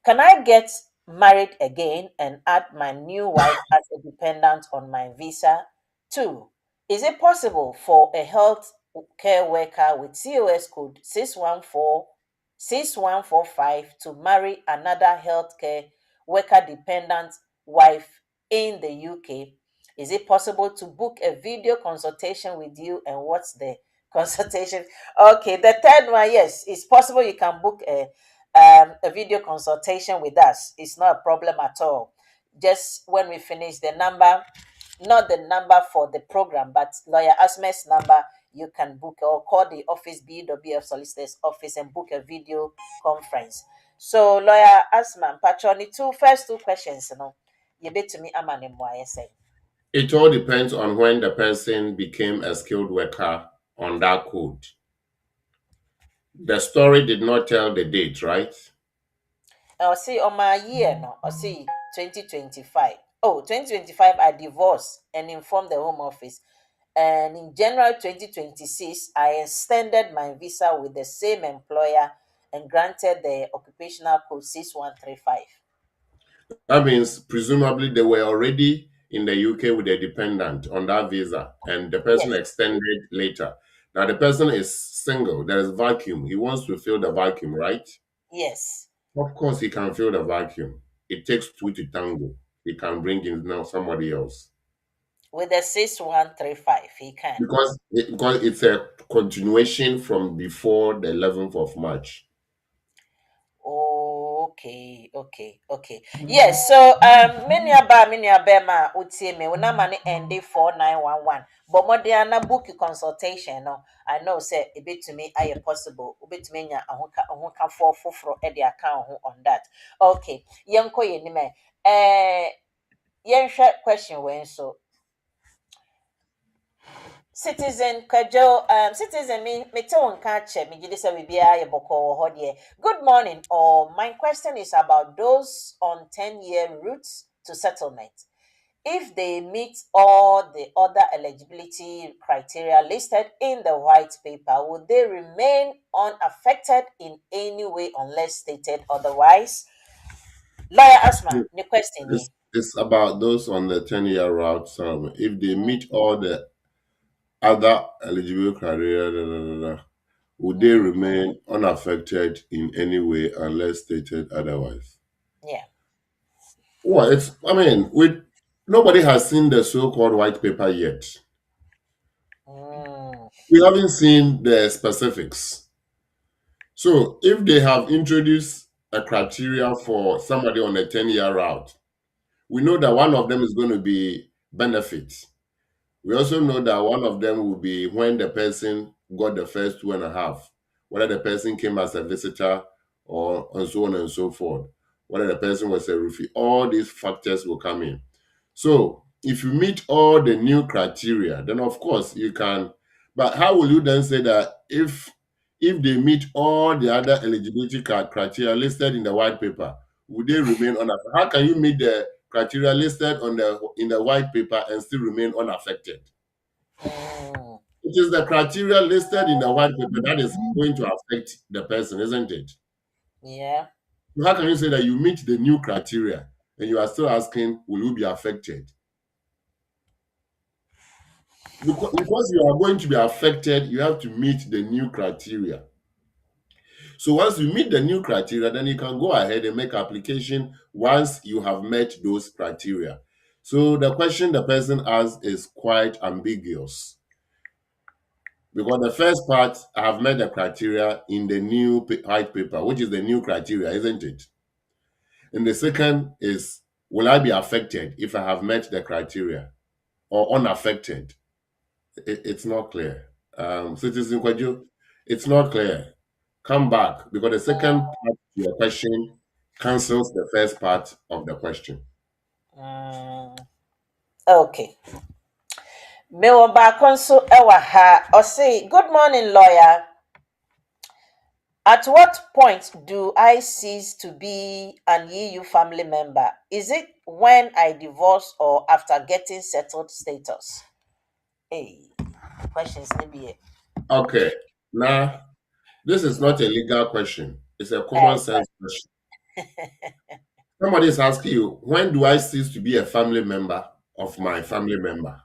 can I get married again and add my new wife as a dependent on my visa? Two, is it possible for a health care worker with COS code 6145 to marry another healthcare worker dependent wife in the UK? Is it possible to book a video consultation with you and what's the consultation? Okay, the third one, yes, it's possible you can book a video consultation with us. It's not a problem at all. Just when we finish the number, not the number for the program, but lawyer Asme's number, you can book or call the office, BWF Solicitors office, and book a video conference. So, Lawyer Asman, Patroni, first two questions, you bet to me, I say. It all depends on when the person became a skilled worker on that code. The story did not tell the date, right? I'll see on my year now, I'll see 2025. Oh, 2025, I divorced and informed the Home Office. And in January 2026, I extended my visa with the same employer and granted the occupational code 6135. That means presumably they were already in the UK with a dependent on that visa, and the person Yes, extended later. Now the person is single. There is vacuum. He wants to fill the vacuum, right? yes. Of course, he can fill the vacuum. It takes two to tango. He can bring in now somebody else With the 6135, he can. because it's a continuation from before the 11th of March. Okay. Yes, so many ma utie me una mani ND 4911. But modiana book consultation no. I know say a bit to me I possible. A bit to me nya ahunka for the account on that. Okay. Yanko ye ni me. Yenhwe question when so Citizen Kajo, citizen me te won catch me gide say we bia ye boko ho de. Good morning. Or my question is about those on 10-year routes to settlement. If they meet all the other eligibility criteria listed in the white paper, would they remain unaffected in any way unless stated otherwise? Lawyer Asma, the question is. It's about those on the 10-year route. If they meet all the other eligible criteria, would they remain unaffected in any way unless stated otherwise? Yeah. Well, nobody has seen the so-called white paper yet. We haven't seen the specifics. So if they have introduced a criteria for somebody on a 10-year route, we know that one of them is going to be benefits. We also know that one of them will be when the person got the first 2.5, whether the person came as a visitor or and so on and so forth, whether the person was a roofie. All these factors will come in. So if you meet all the new criteria, then of course you can. But how will you then say that if they meet all the other eligibility criteria listed in the white paper, would they remain unaffected? How can you meet the criteria listed in the white paper and still remain unaffected? It is the criteria listed in the white paper that is going to affect the person, isn't it? Yeah. So how can you say that you meet the new criteria and you are still asking, will you be affected? Because you are going to be affected, you have to meet the new criteria. So once you meet the new criteria, then you can go ahead and make application once you have met those criteria. So the question the person asks is quite ambiguous. Because the first part, I have met the criteria in the new white paper, which is the new criteria, isn't it? And the second is, will I be affected if I have met the criteria or unaffected? It's not clear. Citizen Kwadjo, it's not clear. Come back because the second part of your question cancels the first part of the question. Okay. Mewa Bakonso Ewaha or say, good morning, lawyer. At what point do I cease to be an EU family member? Is it when I divorce or after getting settled status? Hey, questions maybe. Okay. Now, this is not a legal question. It's a common sense question. Somebody is asking you, when do I cease to be a family member of my family member?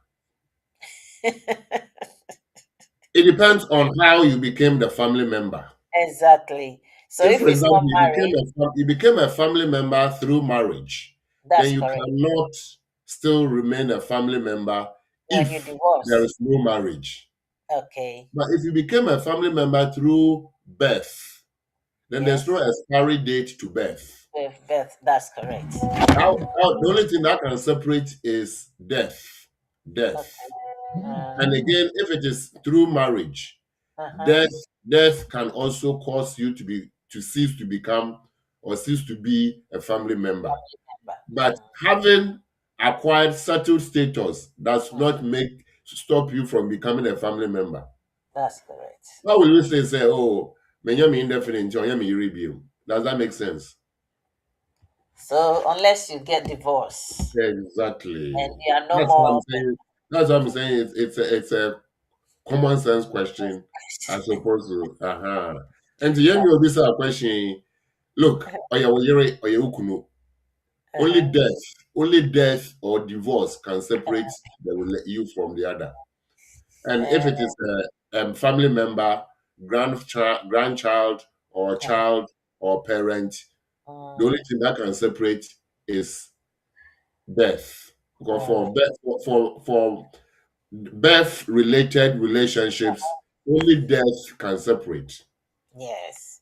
It depends on how you became the family member. Exactly. So If, if for it's not example, married, you became a family member through marriage, then that's you correct. cannot still remain a family member When you if there divorce. is no marriage. Okay. But if you became a family member through birth, then there's Yes. no expiry date to birth. With birth, that's correct. The only thing that can separate is death. Okay. And again, if it is through marriage, Uh-huh. death can also cause you to cease to become or cease to be a family member. Remember. But having acquired settled status does not stop you from becoming a family member. That's correct. Why will you say, oh, me indefinite, me review? Does that make sense? So unless you get divorced Exactly. and you are no That's what I'm more, saying. That's what I'm saying. It's a common sense question as opposed to And to hear me this question, look, uh-huh. only death or divorce can separate you from the other. And if it is a family member, grandchild, or child or parent, the only thing that can separate is death. Because for birth related relationships, only death can separate. Yes.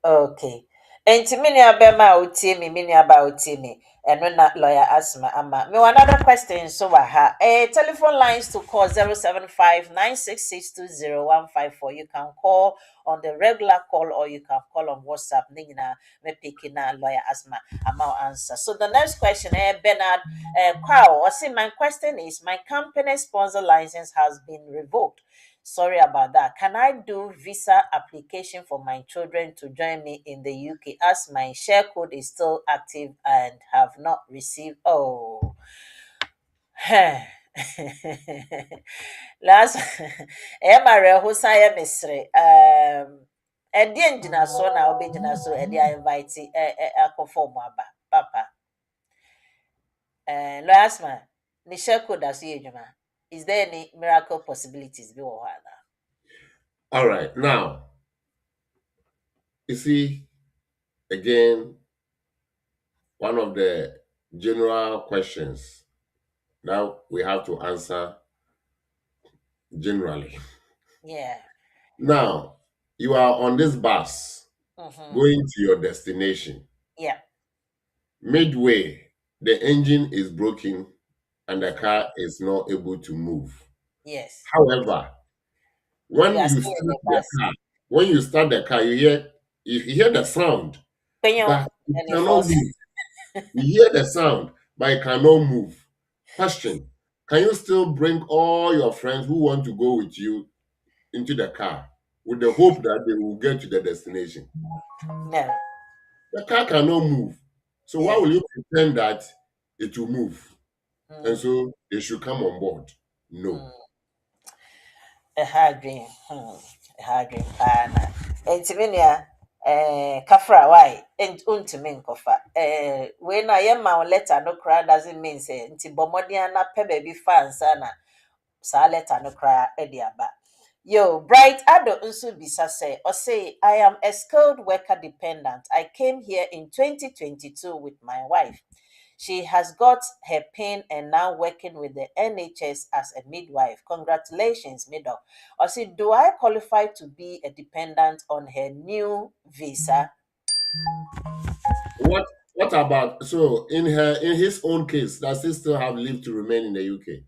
Okay. Enti me nua bɛma a wotie me, me nua ba a wotie me. Ɛno na lawyer Asma ama. Me want another question so wa ha. Telephone lines to call 075-966-20-154. You can call on the regular call or you can call on WhatsApp. Ne nyinaa me pick na lawyer Asma ama wo answer. So the next question, Bernard Kwao. I say my question is my company sponsor license has been revoked. Sorry about that. Can I do visa application for my children to join me in the UK as my share code is still active and have not received? Oh, last Emma Hosaya Misre. And the engineer so now be so and I invite a conform papa. Last man, the share code as you, is there any miracle possibilities? Be one. All right. Now, you see, again, one of the general questions that we have to answer generally. Yeah. Now, you are on this bus Mm-hmm. going to your destination. Yeah. Midway, the engine is broken and the Mm-hmm. car is not able to move. Yes. However, You when are you still in start the the bus. car, when you start the car, you hear the sound, Penyo, but it and it cannot falls. move. You hear the sound, but it cannot move. Question: can you still bring all your friends who want to go with you into the car with the hope that they will get to the destination? No. The car cannot move. So why Yeah. will you pretend that it will move? And Mm, so they should come on board. No. mm. A hard dream. A hard dream. Pana. Intimania. Kafra, why? And untimin kofa. When I am my letter, no cry doesn't mean say, Nti bomodiana pe baby fans, ana. Sa letter no cry, ediaba. Yo, Bright Ado Unsu Bisa say, or say, I am a skilled worker dependent. I came here in 2022 with my wife. She has got her PIN and now working with the NHS as a midwife. Congratulations, middle. Or say, do I qualify to be a dependent on her new visa? What about in his own case, does he still have leave to remain in the UK?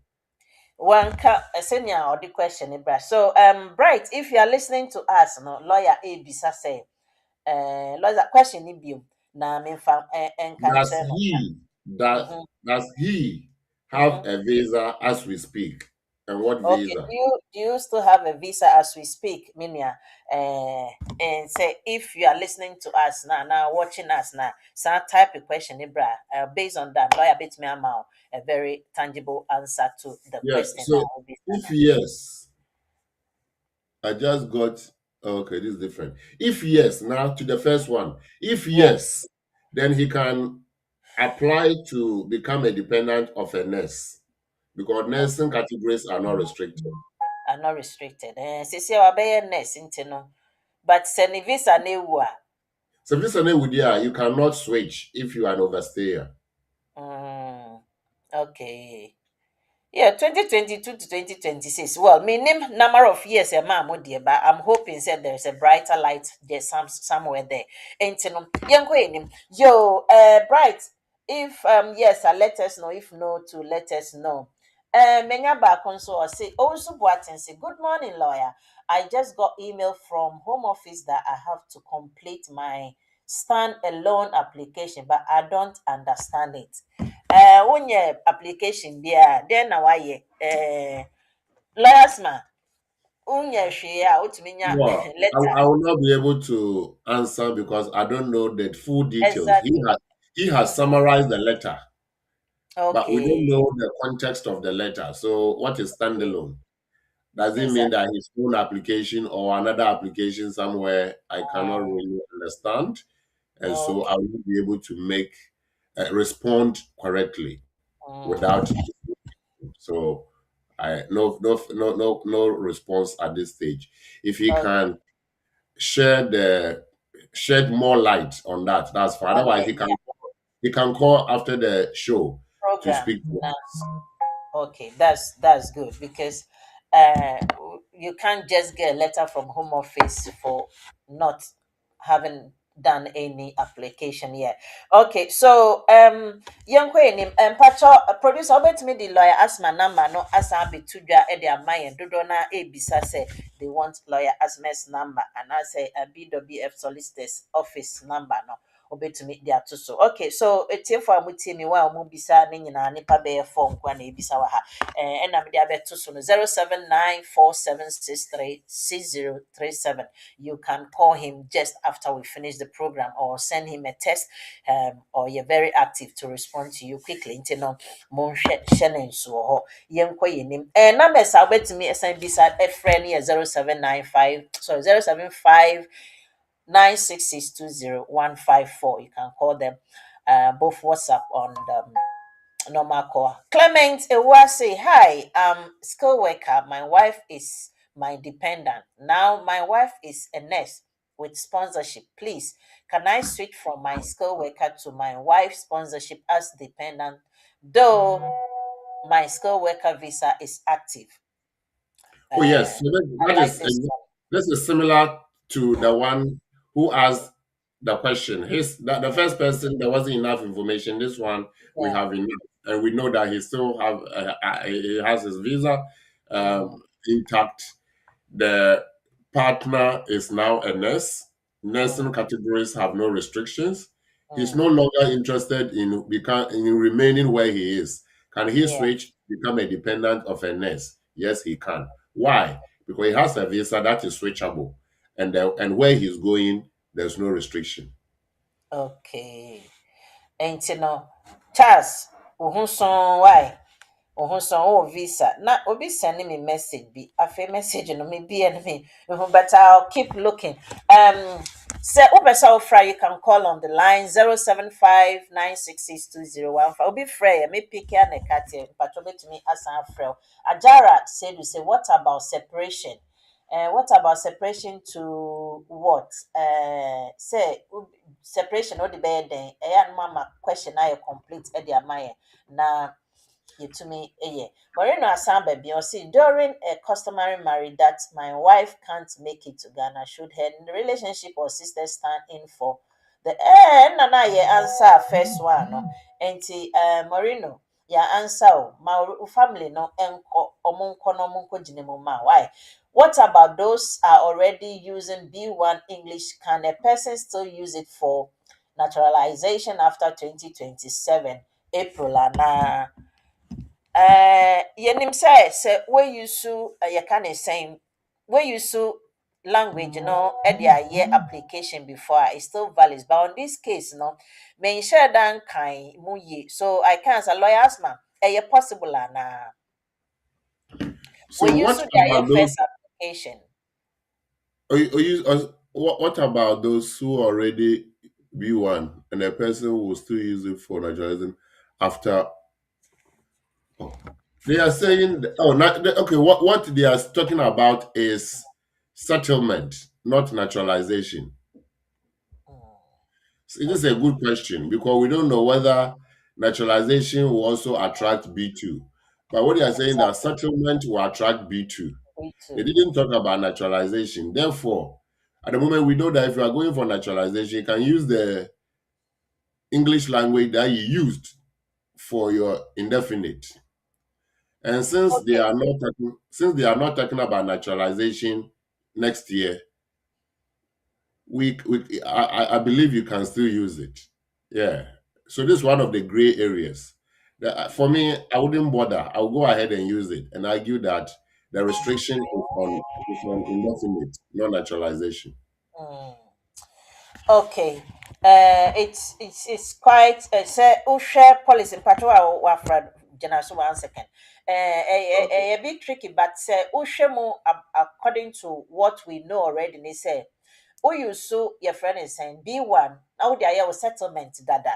One senior or the question, Ibra. So, Bright, if you are listening to us, no lawyer A Bisa say, lawyer question you na me fam and Does country no. he that Mhm. does he have Mhm. a visa as we speak? And what Okay, visa? do you still have a visa as we speak, Minia? And say if you are listening to us now watching us now, some type of question, Ibra. Based on that, lawyer bit me amount a very tangible answer to the Yeah. question So now. if yes, I just got okay, this is different. If yes, now to the first one. If Yeah, yes, then he can apply to become a dependent of a nurse because nursing categories are not restricted. are not restricted. Say our nurse, no. But send visa ne. So this is with you cannot switch if you are an overstayer. Okay. Yeah, 2022 to 2026. Well, me name number of years a man dear, but I'm hoping that there's a brighter light there somewhere there. Ain't no young him. Yo, bright. If yes, let us know. If no, to let us know. Menya Bakonso or say, also Boatin say, good morning, lawyer. I just got email from Home Office that I have to complete my stand-alone application, but I don't understand it. When your application there, then now I lawyers man, unye share Well, letter. I will not be able to answer because I don't know the full details. Exactly. He has summarized the letter, but we don't Okay. know the context of the letter. So what is Okay. standalone? Does it mean Exactly. that his own application or another application somewhere I cannot Mm, really understand, and so I okay. will not be able to make respond correctly Mm, without. So I no response at this stage. If he okay. can shed more light on that, that's fine. On Otherwise, the yeah, he can call after the show to program. speak to Now, us. okay, that's good because you can't just get a letter from Home Office for not having done any application yet. Okay, so young queen pacho producer bet me the lawyer ask my number no asa be to dwa e dia mayen dodo na ebisa say they want lawyer asma's number and I say a BWF solicitors office number no obetumi de ato so. Okay, so etiefo amutie mi wa mu bisa ne nyina nipa be 4 nkwa na ebisa wa ha. Ɛna mede abeto so no 0794763637. You can call him just after we finish the program or send him a text, or you're very active to respond to you quickly. Nti no monhwɛ hyɛ ne nso wɔ hɔ. Yɛnkɔ yɛnim. Numbers a wobɛtumi ɛsan bisa ɛfrɛ no yɛ 0795 sorry 075 96620 154. You can call them both WhatsApp on the normal call. Clement Ewase, hi, school worker. My wife is my dependent. Now my wife is a nurse with sponsorship. Please, can I switch from my school worker to my wife's sponsorship as dependent? Though my school worker visa is active. Oh yes, so I that like is this one. this is similar to the one who asked the question. The first person there wasn't enough information. This one we Yeah. have enough, and we know that he still have he has his visa Mm, intact. The partner is now a nurse. mm, Nursing categories have no restrictions. He's mm. no longer interested in remaining where he is. Can he Yeah. switch, become a dependent of a nurse? Yes, he can. Why? Because he has a visa that is switchable, and where he's going, there's no restriction. Okay. And you know, Charles, why? So visa na obi send me message bi afi message no me bi me but I'll keep looking. Say upesa ofra you can call on the line 075966201. Obi frey me pick ya ne kate but to me asan frɛ. Ajara said to say what about separation? What about separation to what? Say separation or the bed then mama question I complete e dia my na yɛtumi yɛ. Moreno Asamba Beyonce, during a customary marriage that my wife can't make it to Ghana, should her relationship or sister stand in for the nana yɛ answer first one no. Enti Moreno ya answer ma family no enko omonko no omonko gyina mu ma why. What about those are already using B1 English? Can a person still use it for naturalization after 2027 April and yɛnim sɛ wɔyusu yɛka ne sɛn wɔyusu language no ɛde ayɛ application before it's still valid but on this case no menhyɛ da nkan mu yie so I can say lawyer asma ɛyɛ possible anaa So wɔyusu what de about ayɛ those? first application. What about those who already B1 and a person will still use it for naturalism after? They are saying, okay, what they are talking about is settlement, not naturalization. So it is a good question because we don't know whether naturalization will also attract B2. But what they are saying that Exactly. settlement will attract B2. Me They too. didn't talk about naturalization. Therefore, at the moment, we know that if you are going for naturalization, you can use the English language that you used for your indefinite. And since they Okay. are not talking about naturalization next year, I believe you can still use it. Yeah. So this is one of the gray areas. For me, I wouldn't bother. I'll go ahead and use it and argue that the restriction is on indefinite, not naturalization. Mm. Okay. It's quite say share policy patwa wa friend so 1 second. Okay. A bit tricky, but say mo according to what we know already, they say you so your friend is saying B1 now they are settlement dada.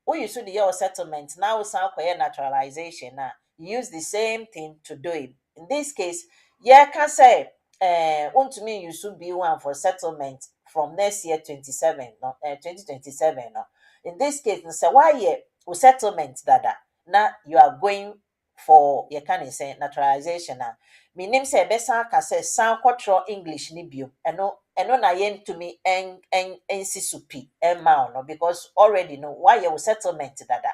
You so the your settlement now sound naturalization now. Use the same thing to do it. In this case, yeah, can say want to mean you should be one for settlement from next year 27 no 2027 no. In this case, say why yeah settlement dada now you are going for you can say naturalization now. Meaning say besan ka say san kwotro English ni bio eno na yen to me en sisupi en ma no because already no why you settlement dada.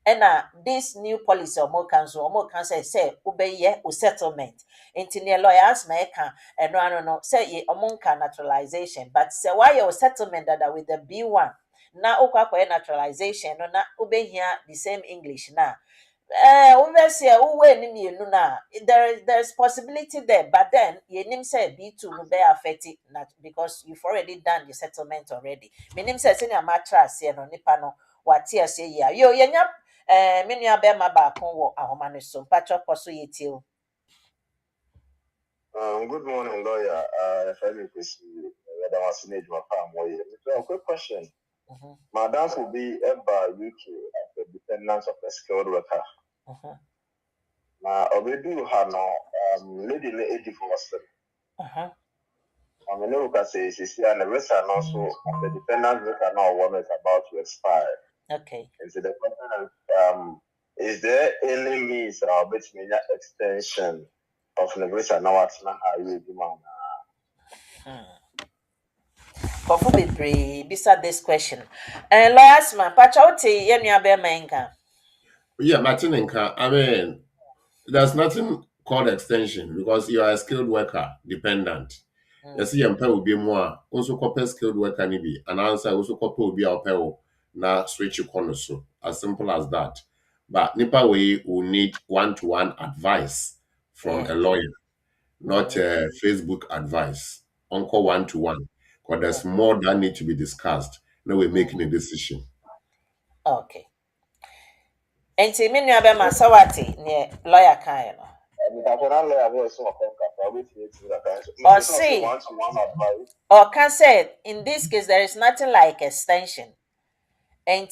And this new policy or more council say obey settlement. Into near lawyers make and no say ye omonka naturalization, but say why your settlement that with the B1 now okwa naturalization no na obey here the same English now. Obviously, there's possibility there, but then you name say B2 will be affected because you've already done the settlement already. Meaning say senior mattress here no nipa no what here say yeah. Yo yenya menu abema ba kon wo ahoma no so patcho koso yetil. Good morning, lawyer. If I may proceed, Madam Asinage Mapam, so a quick question. Madam will be ever UK as the dependent of a skilled worker. Now, already you have now, lady in the 84. I mean, look at say, and the rest are also the dependent worker now, one is about to expire. Okay. And so the question is there any means or between that extension of the visa now? What's not how you demand? Kofu bebree bisa this question. Lawyers man, patcho wote ye nua be menka. Yeah, Martin I mean, there's nothing called extension because you are a skilled worker, dependent. Yes, you will be more. Also, copy skilled worker nibi. And answer also copy will be our pay na switch you corner so as simple as that. But nipa way will need one-to-one advice from a lawyer, not Facebook advice. Uncle one-to-one, because there's more that need to be discussed. Now we're making a decision. Okay. Enti me nua be ma sawati ne lawyer kan no. Or say, or can say in this case there is nothing like extension. And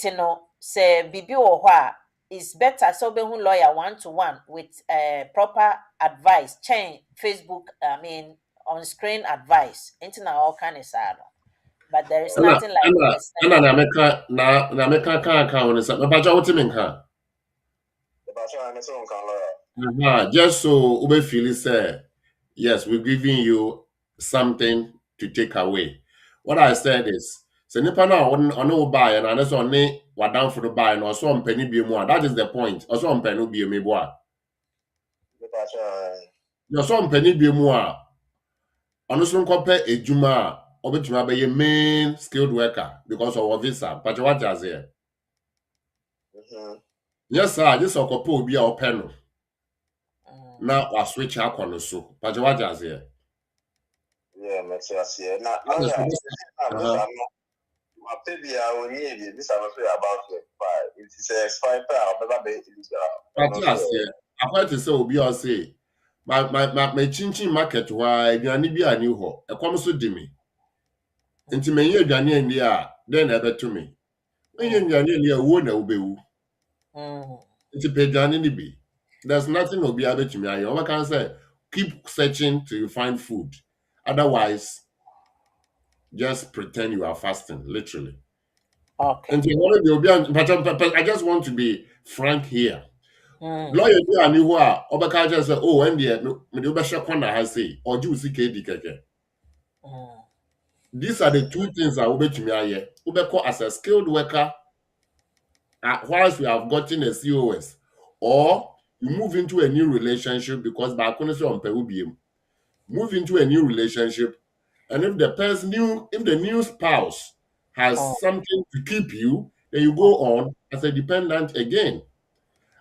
say bibi wo ho is better so be lawyer 1-to-1 with proper advice, chain Facebook, I mean on screen advice. Na all kind of sad. But there is nothing like extension. Ana na meka ka on sa. Mepacha what mean ka? Just so ube feel say yes, we're giving you something to take away. What I said is, se nipa na ono buy and that's on what down for the buy and also on penny be more. That is the point. Also on penny be me boa. You so on penny be more. Ono so nkope ejuma obetuma be main skilled worker because of our visa. But what is here? Yes, sir. This okope obi a open. Now I switch akọ so. But what is here? Yeah, now, maybe I will need it. This I was about to expire. It is expired. I'll never be But yes, I heard to say obi or say my chinchin market why aduane bi ani ho. Ekom so di me. Nti menye aduane ndi a then na beto me. Menye aduane ndi a wo na obewu. Nti pe aduane ni bi. There's nothing obi abetumi aye. Oba can say keep searching till you find food. Otherwise, just pretend you are fasting, literally. Okay. And I just want to be frank here. Lawyer bi ani ho a obeka just say oh when there me dey obehwe kwana ha say or ju sika edi keke. These are the two things that obetumi aye. Obeko as a skilled worker whilst we have gotten a COS or you move into a new relationship because move into a new relationship, and if the new spouse Mm, has something to keep you, then you go on as a dependent again,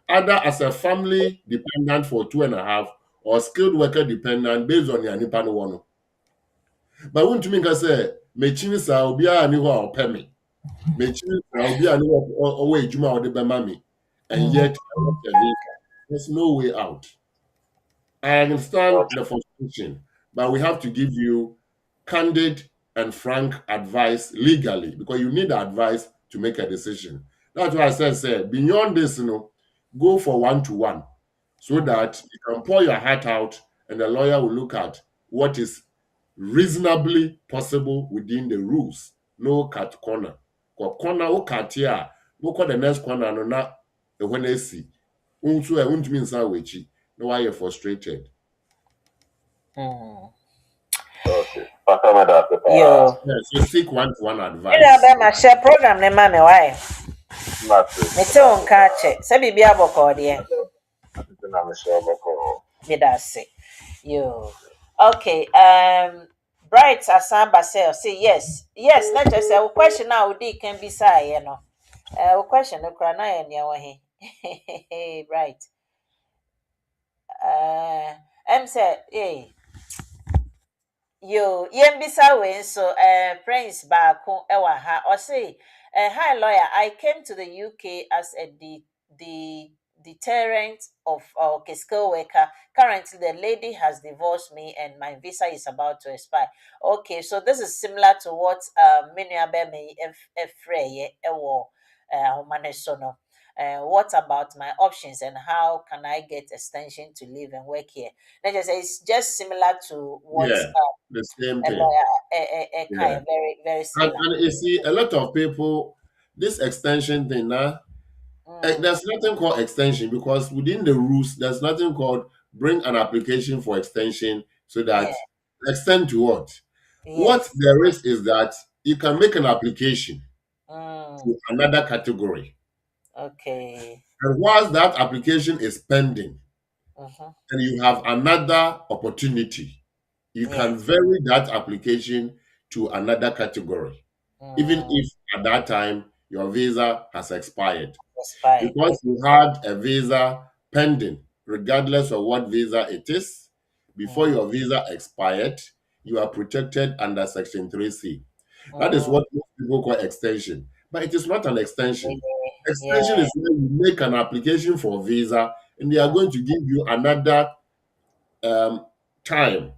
either as a family dependent for 2.5 or skilled worker dependent based on your nipa no one. But wontumi nka sɛ mekyini saa obiara ni hɔ a ɔpɛ me. Mekyini saa obiara ni hɔ a ɔwɔ adwuma a ɔde bɛma me. And mm, yet I want a visa. There's no way out. I understand the frustration, but we have to give you candid and frank advice legally because you need advice to make a decision. That's why I said, say, beyond this, go for one-to-one so that you can pour your heart out and the lawyer will look at what is reasonably possible within the rules. No cut corner. Corner o cut here. No call the next corner no na when they see. Unso e untumi nsa wechi. No why you're frustrated. mm. Okay. Papa, madam, Yo. Yeah, so seek one-to-one You know, advice. about my share program, ne mami, why? Me too, on catch it. Say, be able to dear. Me that say. Yo. Okay. Bright Asamba say yes. Yes, let us say, a question now, D can be say, you know. Question, no cry, and your way. Right. I'm say, hey. Yo, yembisa we so Prince Baako ewa ha or say hi lawyer, I came to the UK as the deterrent of skilled worker. Currently the lady has divorced me and my visa is about to expire. Okay, so this is similar to what Minuabe me efreye ewo humanesono. What about my options and how can I get extension to live and work here? Let's just say it's just similar to what Yeah, the same a thing. lawyer, kind Yeah. of very, very And, similar. and you see, a lot of people, this extension thing now, Mm, there's nothing called extension because within the rules, there's nothing called bring an application for extension so yeah, that extend to what? What yes. there is that you can make an application Mm, to another category. okay. And whilst that application is pending Mm-hmm. and you have another opportunity, you can Yes. vary that application to another category, even Mm, if at that time your visa has expired. expired. Because you had a visa pending, regardless of what visa it is, before Mm, your visa expired, you are protected under Section 3C. That is mm, what most people call extension. But it is not an extension. yeah. Extension is when you make an application for a visa and they are Mm, going to give you another um, time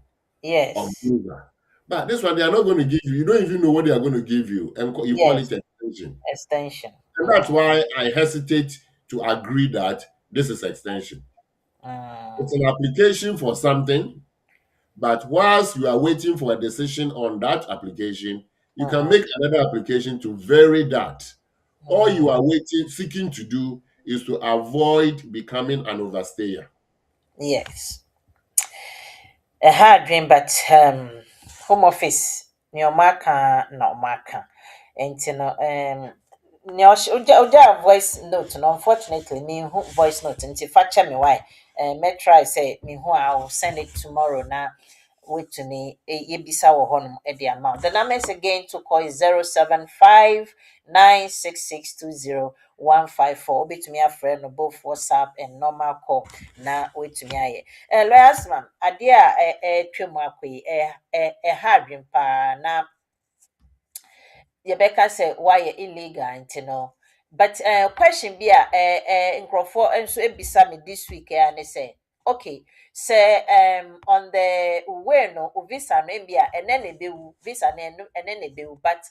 of yes. visa. But this one, they are not going to give you. You don't even know what they are going to give you. And you call it Yes. extension. Extension. And that's Mm, why I hesitate to agree that this is extension. It's mm, an application for something, but whilst you are waiting for a decision on that application, you can mm-hmm, make another application to vary that. All you mm, are seeking to do is to avoid becoming an overstayer. yes. A hard dream, but home office near Marka, no Marka. And you know, Oja voice note, no, unfortunately, me who voice note, and if I tell me why, may try say me who I will send it tomorrow now. Wait to me, a yebisa or honum at the amount. The numbers again to call is 075 966 20 154. Be to me a friend of both WhatsApp and normal call. Now wait to me aye. Lawyers man, adia twem akwe hard pa na yɛbɛka sɛ wayɛ illegal nti no but question bi a nkurɔfoɔ nso ebisa me this week ne sɛ okay sɛ on the way no o visa no ebi a ɛnɛ na ebewu visa no ɛnɛ na ebewu but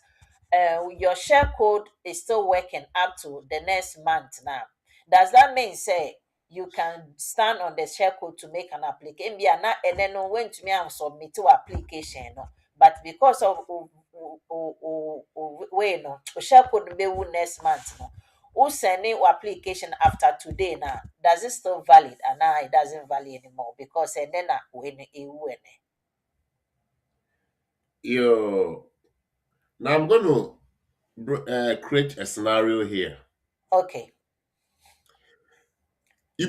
your share code is still working up to the next month now. Does that mean say you can stand on the share code to make an application? Bia na ene no wentumi am submit your application no, but because of way no, share code no be next month no. Who sending your application after today now? Does it still valid? And now it doesn't valid anymore because then when you Yo, now I'm going to create a scenario here. okay. You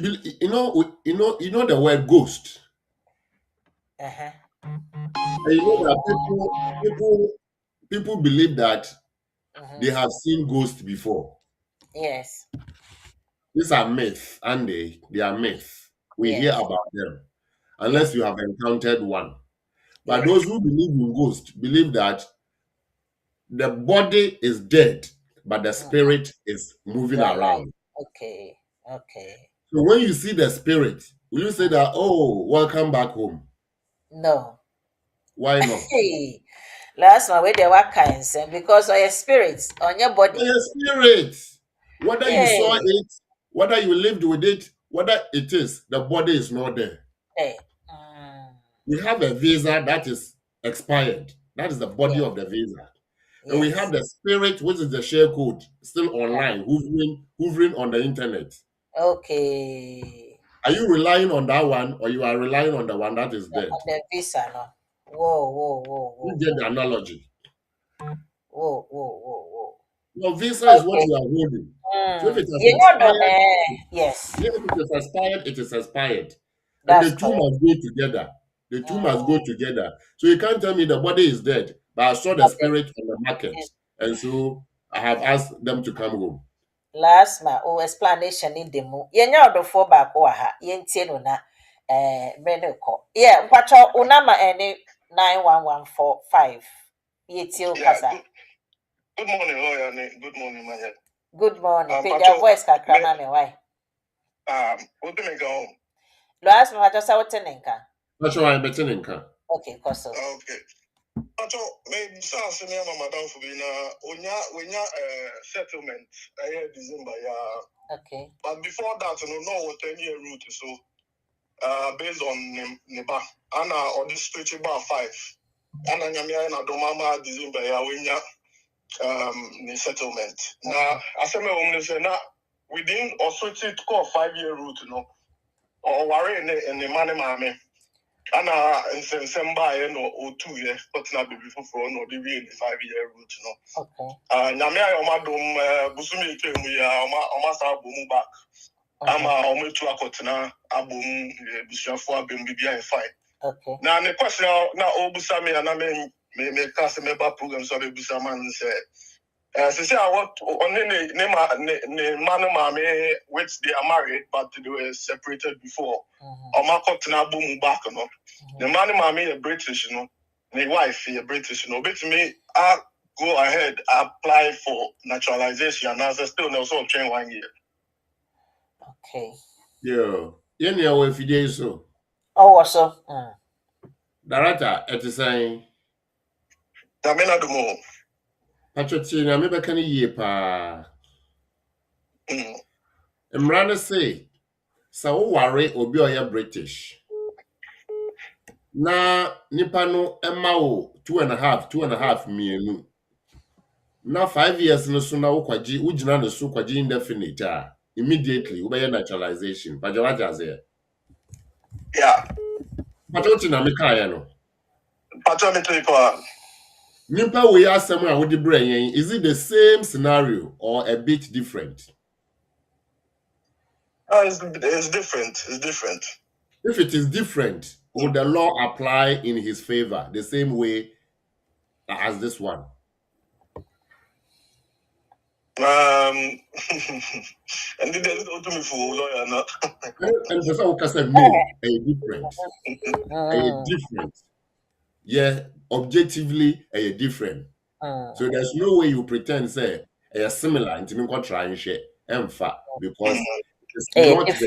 know the word ghost. Uh-huh. And you know that people believe that they have seen ghosts before. Yes. These are myths, and they are myths. We hear Yes. about them, Yes. unless you have encountered one. But Yes. those who believe in ghosts believe that the body is dead, but the spirit is moving You're alive. around. Okay. Okay. So when you see the spirit, will you say that, oh, welcome back home? No. Why not? Hey. Last one where they were kind because of your spirits on your body. The spirit, whether you saw Hey. it, whether you lived with it, whether it is, the body is not there. Hey. We have a visa that is expired. That is the body Yes. of the visa. And we have Yes. the spirit, which is the share code, still Yeah. online, hovering on the internet. Okay. Are you relying on that one, or you are relying on the one that is dead? On the visa, no. Whoa, whoa, whoa, You whoa, get whoa, the analogy. whoa, whoa, whoa, whoa. Your visa is what Okay. you are holding. So if it has You know expired, yes, yeah, if it is expired, it is expired. And the that's two correct. must go together. The two must Mm, go together. So you can't tell me the body is dead, but I saw the but the spirit on the market. And so I have asked them to come home. last ma explanation in the mu. You know the four back ha. Yentie no na meneko. Yeah, mpacho unama any 91145. Yetio Yeah, kasa. good morning, lawyer. Good morning, my head. Good morning. Pay your Pacho, voice kakrama me why. what do me go home? Last ma just sa wotenenka. That's why I'm betting in car. Okay, koso. Okay. Pacho, maybe sans me and madam for being when settlement December, yeah. Okay. But before that, no what 10-year route, so based on Neba, and on this stretch about 5. And I'm Domama December, yeah, when the settlement. Now, I said, my say now within or switch it call 5-year route, or worry in the money, mammy. And in September, or 2 years, but not before no, the 5-year route, Okay. Namia Omadum Busumi came we are almost album back. I'm a to a cotton album, Bishafua Bimbia fine. Okay. Now, the question now, Obusami and I mean, may cast member programs of Busaman said. So say I want only name man which they are married, but they were separated before. My cotton boom back, The man mommy a British, My wife a British, But me, I go ahead, apply for naturalization, and as I still know so train 1 year. Okay. Yeah. Yeah, if you so. Oh, so. Director, it is saying, Tamina do more. Pachotina, maybe can ye pa. Mrana say, so worry obi oya British. Na nipa no emma wo 2.5 mienu. Na 5 years no so na wokwaji ugina no so kwaji indefinite a immediately wo be naturalization. Pajawaja say. Yeah. Pachotina me kaya no. Patrol people. Nipa we asem a wo de bra yen, is it the same scenario or a bit different? It's different. It's different. If it is different, will the law apply in his favor the same way as this one? And they don't do me for lawyer, not. And for some person, no, a different, a different. Yeah, objectively, a different. So there's no way you pretend say a similar intimate try and share because Different.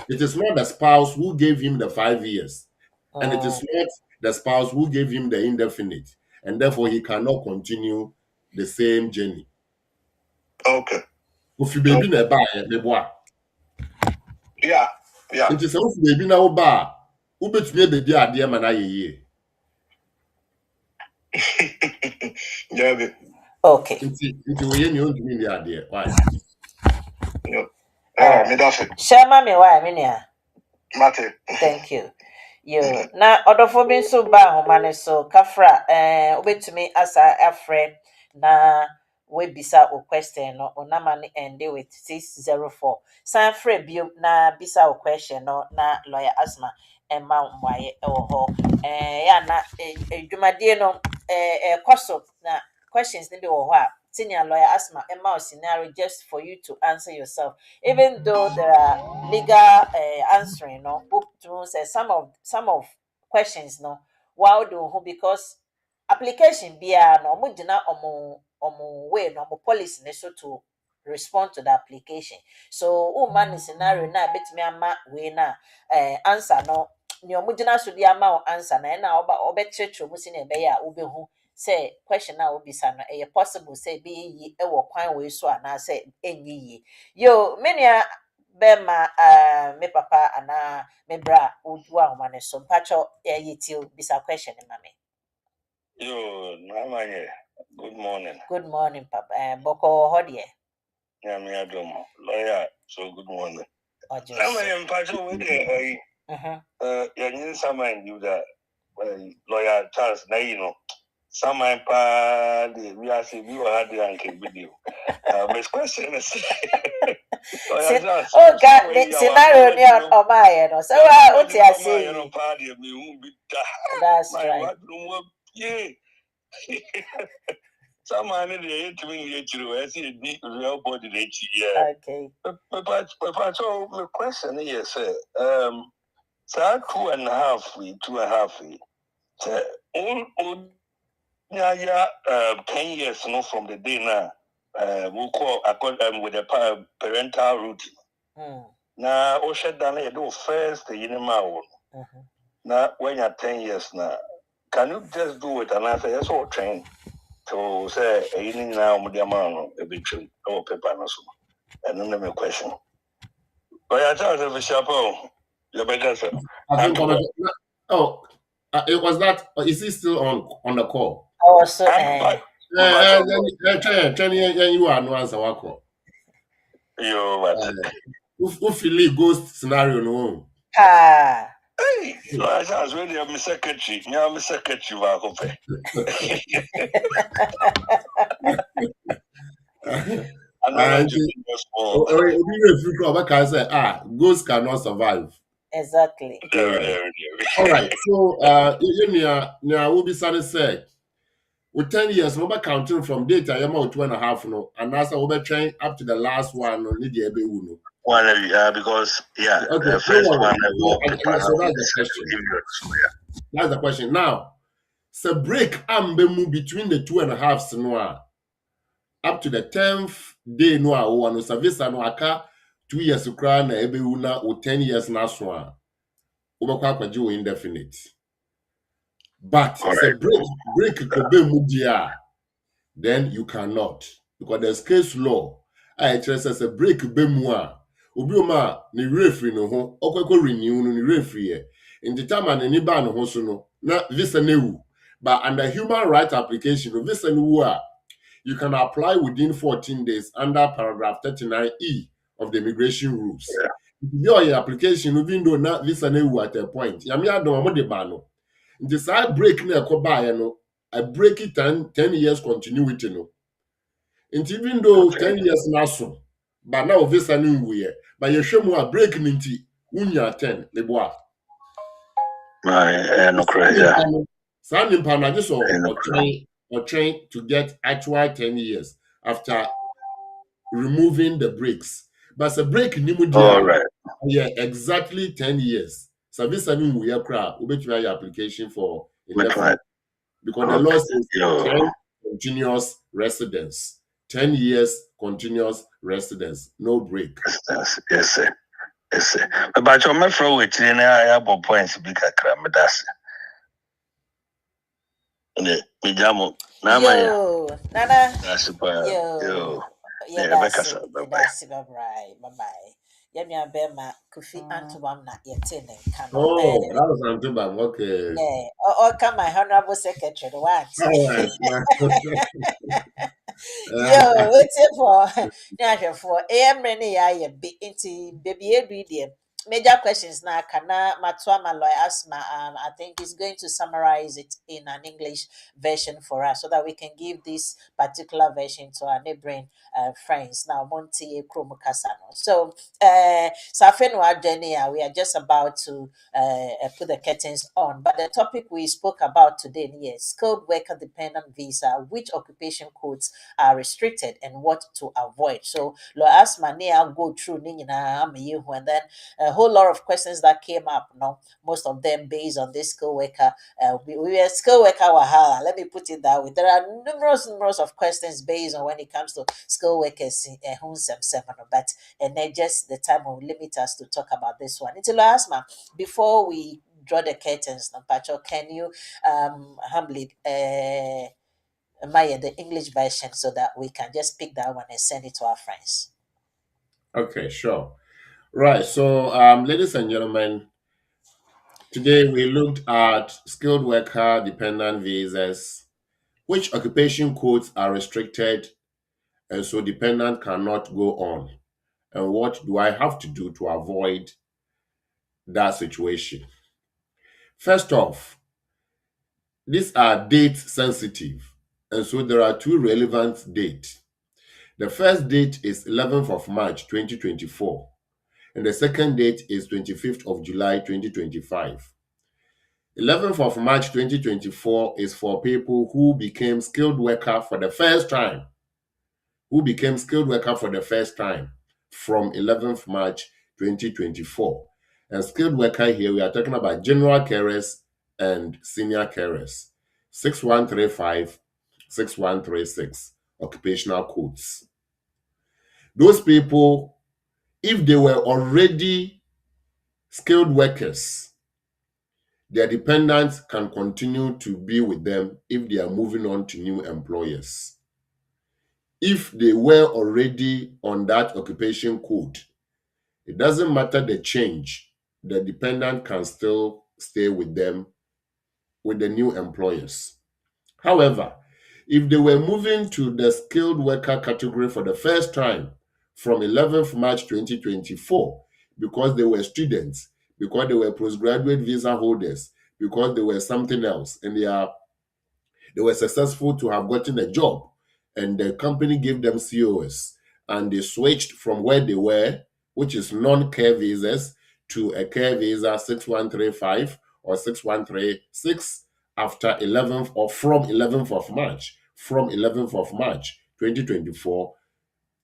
it is not the spouse who gave him the 5 years, and it is not the spouse who gave him the indefinite, and therefore he cannot continue the same journey. Okay. If you baby na ba me boa. Yeah. Yeah. Nti se if baby na wo ba, wo betumi abedi ade ma na yeye. Yeah. Okay. Nti we ye ni on tumi ndi ade. Why? Me that's it. Shema me why me nia. Mate. Thank you. You na odofo bi nso ba ahoma ne so kafra obetumi asa afre na we bisa o question no o number no end with 604 san free bio na bisa o question no na lawyer Asma Emma Mwaye ewo ho ya na edwumadie no koso na questions ni bi wo ho a senior lawyer Asma Emma o scenario just for you to answer yourself, even though there are legal answering no up to say some of questions no wow do who because application bia no omo gina omo way no omo policy ne so to respond to the application. So man scenario na betimi ama we na answer no ni omo gina so di ama o answer na oba church mu si na ebe ya obehu say question na obisa no possible say be yi e wo kwan we so ana say enyi yi yo menia bema me papa ana me bra odu a ma ne so mpacho yitil bisa question ni mame. Yo, Namanye. Good morning. Good morning, Papa. Boko Hodie. Yeah, me adom. Lawyer, so good morning. Namanye Mpacho with you someone you that lawyer Charles na you know. Someone pa we are saying you had the anke video. My question is oh God, scenario near Omaya no. So what you are saying? That's right. Yeah. Someone in the I see a real body that yeah. Okay. But so my question is, so 2.5 weeks. All 10 years no from the day now, we call according with the parental routine. Now, we shut down the first the year now when you're 10 years now, can you just do it and answer yes or train? To say any now Mudiamano a bit or paper and then my question. But I thought of a chapeau. You better say. It was that. Is he still on the call? Oh, so you are no answer wako. You what? Who feel ghost scenario no? Ah. Hey, I was really a secretary. Yeah, I'm a secretary. Ghosts cannot survive. Exactly. All right. So, we'll be said. With 10 years, we'll be counting from data, you're about 2.5, no, and that's we'll be trying up to the last one, no, need the no. Because okay, the first one. So that's the question. That's the question. Now, so break move between the 2.5 no, up to the 10th day no, or no service no aka 2 years to cry na ebe una or 10 years na so a ubakwa kwaji indefinite. But it's a break could be mudia, then you cannot, because there's case law. I trust as a break be mua. Ubioma ni referee no ho okwekwo renew no ni referee in the time and ni ba no ho so no na visa newu, but under human right application no visa newu a you can apply within 14 days under paragraph 39E of the immigration rules. Your application even though na visa newu at a point yami adon mo de ba no. The side break na ekoba no, I break it 10 years continuity no. And even though 10 years na so, but now visa no we but you show more break ninti unya 10 leboa. No crazy. Sounding pana just or trying to get actual 10 years after removing the breaks. But the break nimudia, yeah, exactly 10 years. So visa no we cry, we try your application for indefinite. Because the law says 10 continuous residence. 10 years continuous residence. No break. Yes, sir. Yes, sir. But you're my friend with you, and I have points to be a cramadas. Yo, Nana. That's super. Yo. That's bye bye. Yamia Bema, Kufi Antubam, not yet in it. Oh, that was Antubam, okay. Yeah, or come my honorable secretary, the ones. Yo, what's it for? Now, for AM Rennie, I be into baby, major questions now. Kana Matwama Loy Asma, I think is going to summarize it in an English version for us so that we can give this particular version to our neighboring friends. Now, Monty Kromukasano. So, Safenwa Denia, we are just about to put the curtains on. But the topic we spoke about today is skilled worker dependent visa, which occupation codes are restricted and what to avoid. So, Lo Asma, I'll go through Nina, and then a whole lot of questions that came up. No, most of them based on this skilled worker. We are skilled worker wahala. Let me put it that way. There are numerous of questions based on when it comes to skilled workers in but and then just the time will limit us to talk about this one. It's last man. Before we draw the curtains, Pacho, can you humbly Maya the English version so that we can just pick that one and send it to our friends? Okay, sure. Right. So, ladies and gentlemen, today we looked at skilled worker dependent visas, which occupation codes are restricted, and so dependent cannot go on. And what do I have to do to avoid that situation? First off, these are date sensitive, and so there are two relevant dates. The first date is 11th of March 2024, and the second date is 25th of July 2025. 11th of March 2024 is for people who became skilled worker for the first time, from 11th March 2024. And skilled worker here, we are talking about general carers and senior carers. 6135, 6136, occupational codes. Those people, if they were already skilled workers, their dependents can continue to be with them if they are moving on to new employers. If they were already on that occupation code, it doesn't matter the change, the dependent can still stay with them, with the new employers. However, if they were moving to the skilled worker category for the first time from 11th March 2024, because they were students, because they were postgraduate visa holders, because they were something else, and they were successful to have gotten a job, and the company gave them COS, and they switched from where they were, which is non-care visas, to a care visa 6135 or 6136 after 11th or from 11th of March. From 11th of March 2024,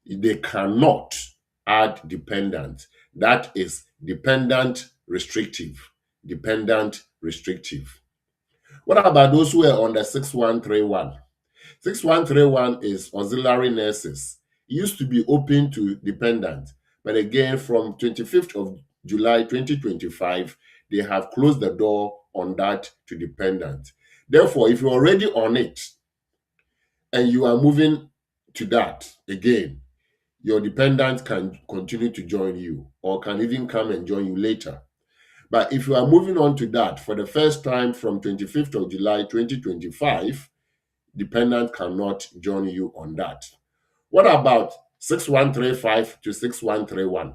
they cannot add dependent. That is dependent restrictive. Dependent restrictive. What about those who are on the 6131? 6131 is auxiliary nurses. It used to be open to dependent, but again, from 25th of July 2025, they have closed the door on that to dependent. Therefore, if you're already on it and you are moving to that again, your dependent can continue to join you or can even come and join you later. But if you are moving on to that for the first time from 25th of July 2025, dependent cannot join you on that. What about 6135 to 6131?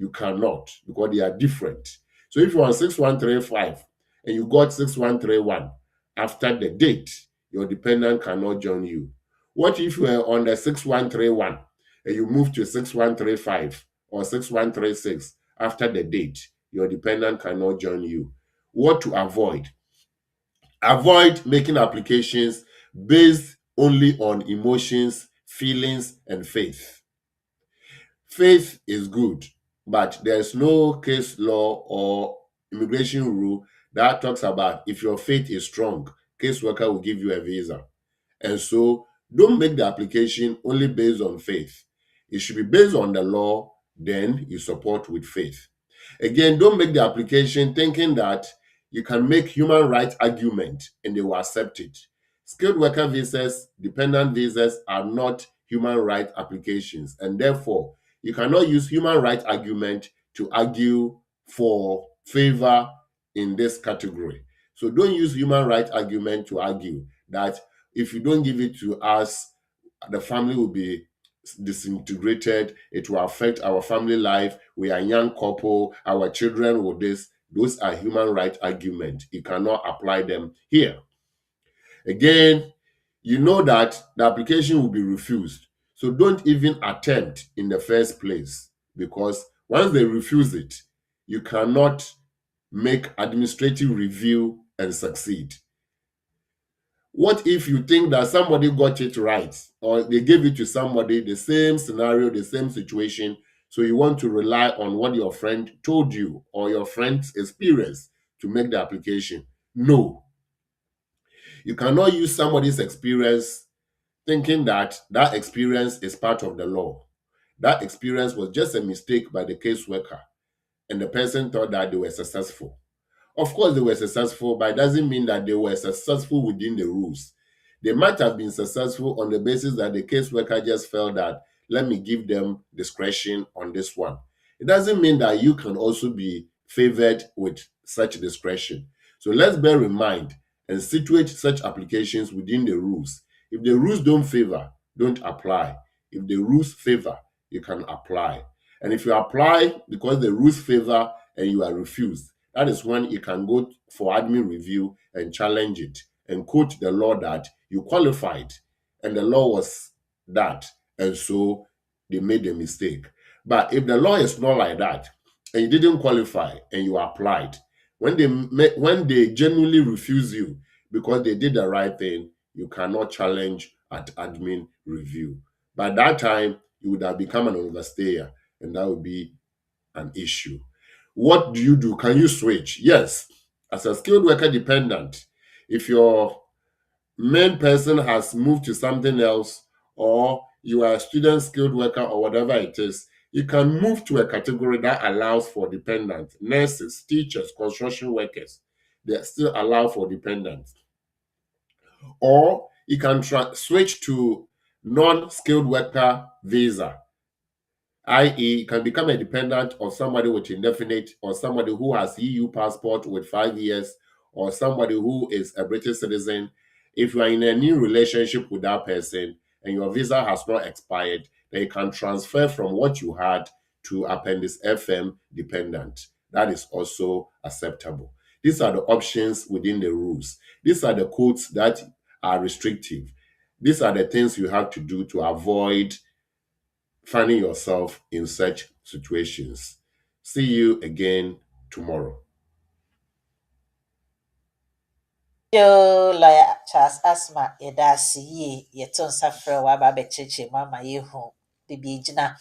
You cannot, because they are different. So if you're on 6135 and you got 6131 after the date, your dependent cannot join you. What if you are on the 6131 and you move to 6135 or 6136 after the date? Your dependent cannot join you. What to avoid? Avoid making applications based only on emotions, feelings, and faith. Faith is good, but there's no case law or immigration rule that talks about if your faith is strong, caseworker will give you a visa. And so don't make the application only based on faith. It should be based on the law, then you support with faith. Again, don't make the application thinking that you can make human rights argument and they will accept it. Skilled worker visas, dependent visas are not human rights applications, and therefore you cannot use human rights argument to argue for favor in this category. So don't use human rights argument to argue that if you don't give it to us, the family will be disintegrated. It will affect our family life. We are a young couple. Our children will this. Those are human rights arguments. You cannot apply them here. Again, you know that the application will be refused. So don't even attempt in the first place, because once they refuse it, you cannot make administrative review and succeed. What if you think that somebody got it right, or they gave it to somebody, the same scenario, the same situation, so you want to rely on what your friend told you or your friend's experience to make the application? No. You cannot use somebody's experience thinking that that experience is part of the law. That experience was just a mistake by the caseworker, and the person thought that they were successful. Of course, they were successful, but it doesn't mean that they were successful within the rules. They might have been successful on the basis that the caseworker just felt that, let me give them discretion on this one. It doesn't mean that you can also be favored with such discretion. So let's bear in mind and situate such applications within the rules. If the rules don't favor, don't apply. If the rules favor, you can apply. And if you apply because the rules favor and you are refused, that is when you can go for admin review and challenge it and quote the law that you qualified and the law was that, and so they made a mistake. But if the law is not like that and you didn't qualify and you applied, when they genuinely refuse you because they did the right thing, you cannot challenge at admin review. By that time, you would have become an overstayer, and that would be an issue. What do you do? Can you switch? Yes. As a skilled worker dependent, if your main person has moved to something else, or you are a student skilled worker or whatever it is, you can move to a category that allows for dependent. Nurses, teachers, construction workers, they still allow for dependent. Or you can switch to non-skilled worker visa, i.e., can become a dependent of somebody with indefinite, or somebody who has EU passport with 5 years, or somebody who is a British citizen. If you are in a new relationship with that person and your visa has not expired, then you can transfer from what you had to Appendix FM dependent. That is also acceptable. These are the options within the rules. These are the codes that are restrictive. These are the things you have to do to avoid finding yourself in such situations. See you again tomorrow. Yo, lawyer Charles Asma, yedasi yeton safra waba becheche mama yehu bibi jina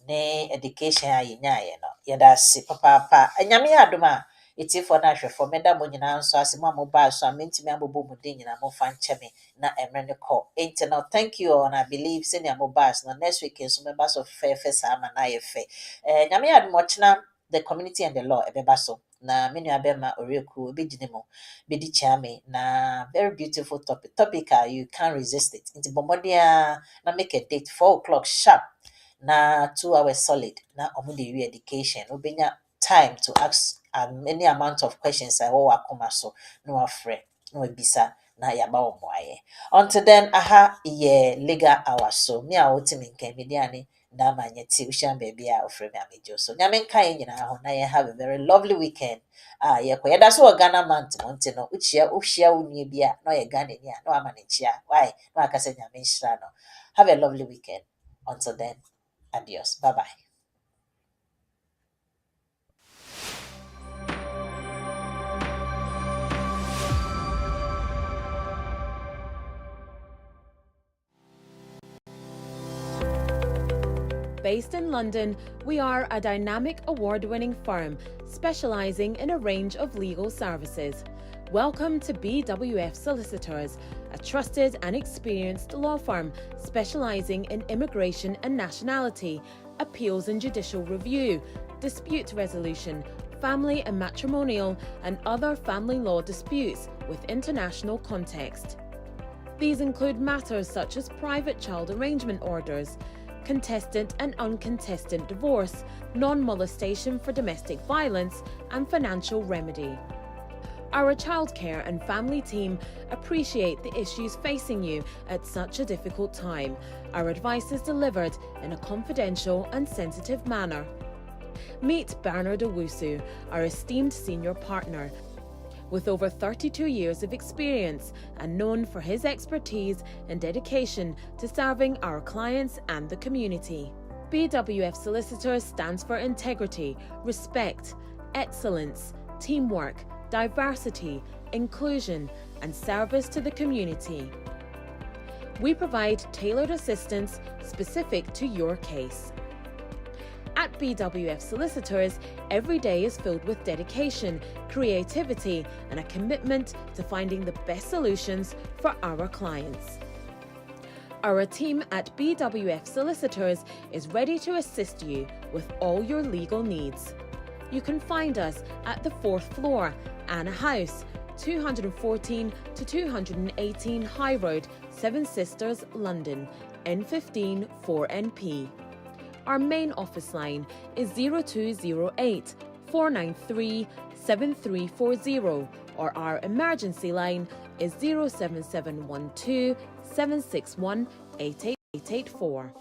ne education ayinya ye no yedasi papa anyame adoma iti for na hwefo meda mo nyina nso asemo amoba so amintimi abobo mu din nyina mo fa ncheme na emre ne call no thank you and I believe senior amoba no next week so members of fair sama na ye fe nyame adoma china the community and the law ebeba so na menu abema oreku obejinemo bedi chame na very beautiful topic you can't resist it into bomodia na make a date 4:00 sharp na 2 hours solid na omude re-education obenya time to ask any amount of questions I will akoma so no afre no ebisa na yaba omoaye until then aha ye legal hour so me a wotimi nkan mediane na manyeti ushan baby a ofre me amejo so nyame nkan nyina ho na ye have a very lovely weekend ye ko yeda so Ghana month monte no uchia unye bia no ye Ghana ni no amanechia why no akase nyame nshira no have a lovely weekend until then adios bye bye. Based in London, we are a dynamic award-winning firm specializing in a range of legal services. Welcome to BWF Solicitors, a trusted and experienced law firm specializing in immigration and nationality, appeals and judicial review, dispute resolution, family and matrimonial, and other family law disputes with international context. These include matters such as private child arrangement orders, contestant and uncontested divorce, non-molestation for domestic violence, and financial remedy. Our childcare and family team appreciate the issues facing you at such a difficult time. Our advice is delivered in a confidential and sensitive manner. Meet Bernard Owusu, our esteemed senior partner. With over 32 years of experience and known for his expertise and dedication to serving our clients and the community. BWF Solicitors stands for integrity, respect, excellence, teamwork, diversity, inclusion, and service to the community. We provide tailored assistance specific to your case. At BWF Solicitors, every day is filled with dedication, creativity, and a commitment to finding the best solutions for our clients. Our team at BWF Solicitors is ready to assist you with all your legal needs. You can find us at the 4th floor, Anna House, 214 to 218 High Road, Seven Sisters, London, N15 4NP. Our main office line is 0208 493 7340, or our emergency line is 07712 761 8884.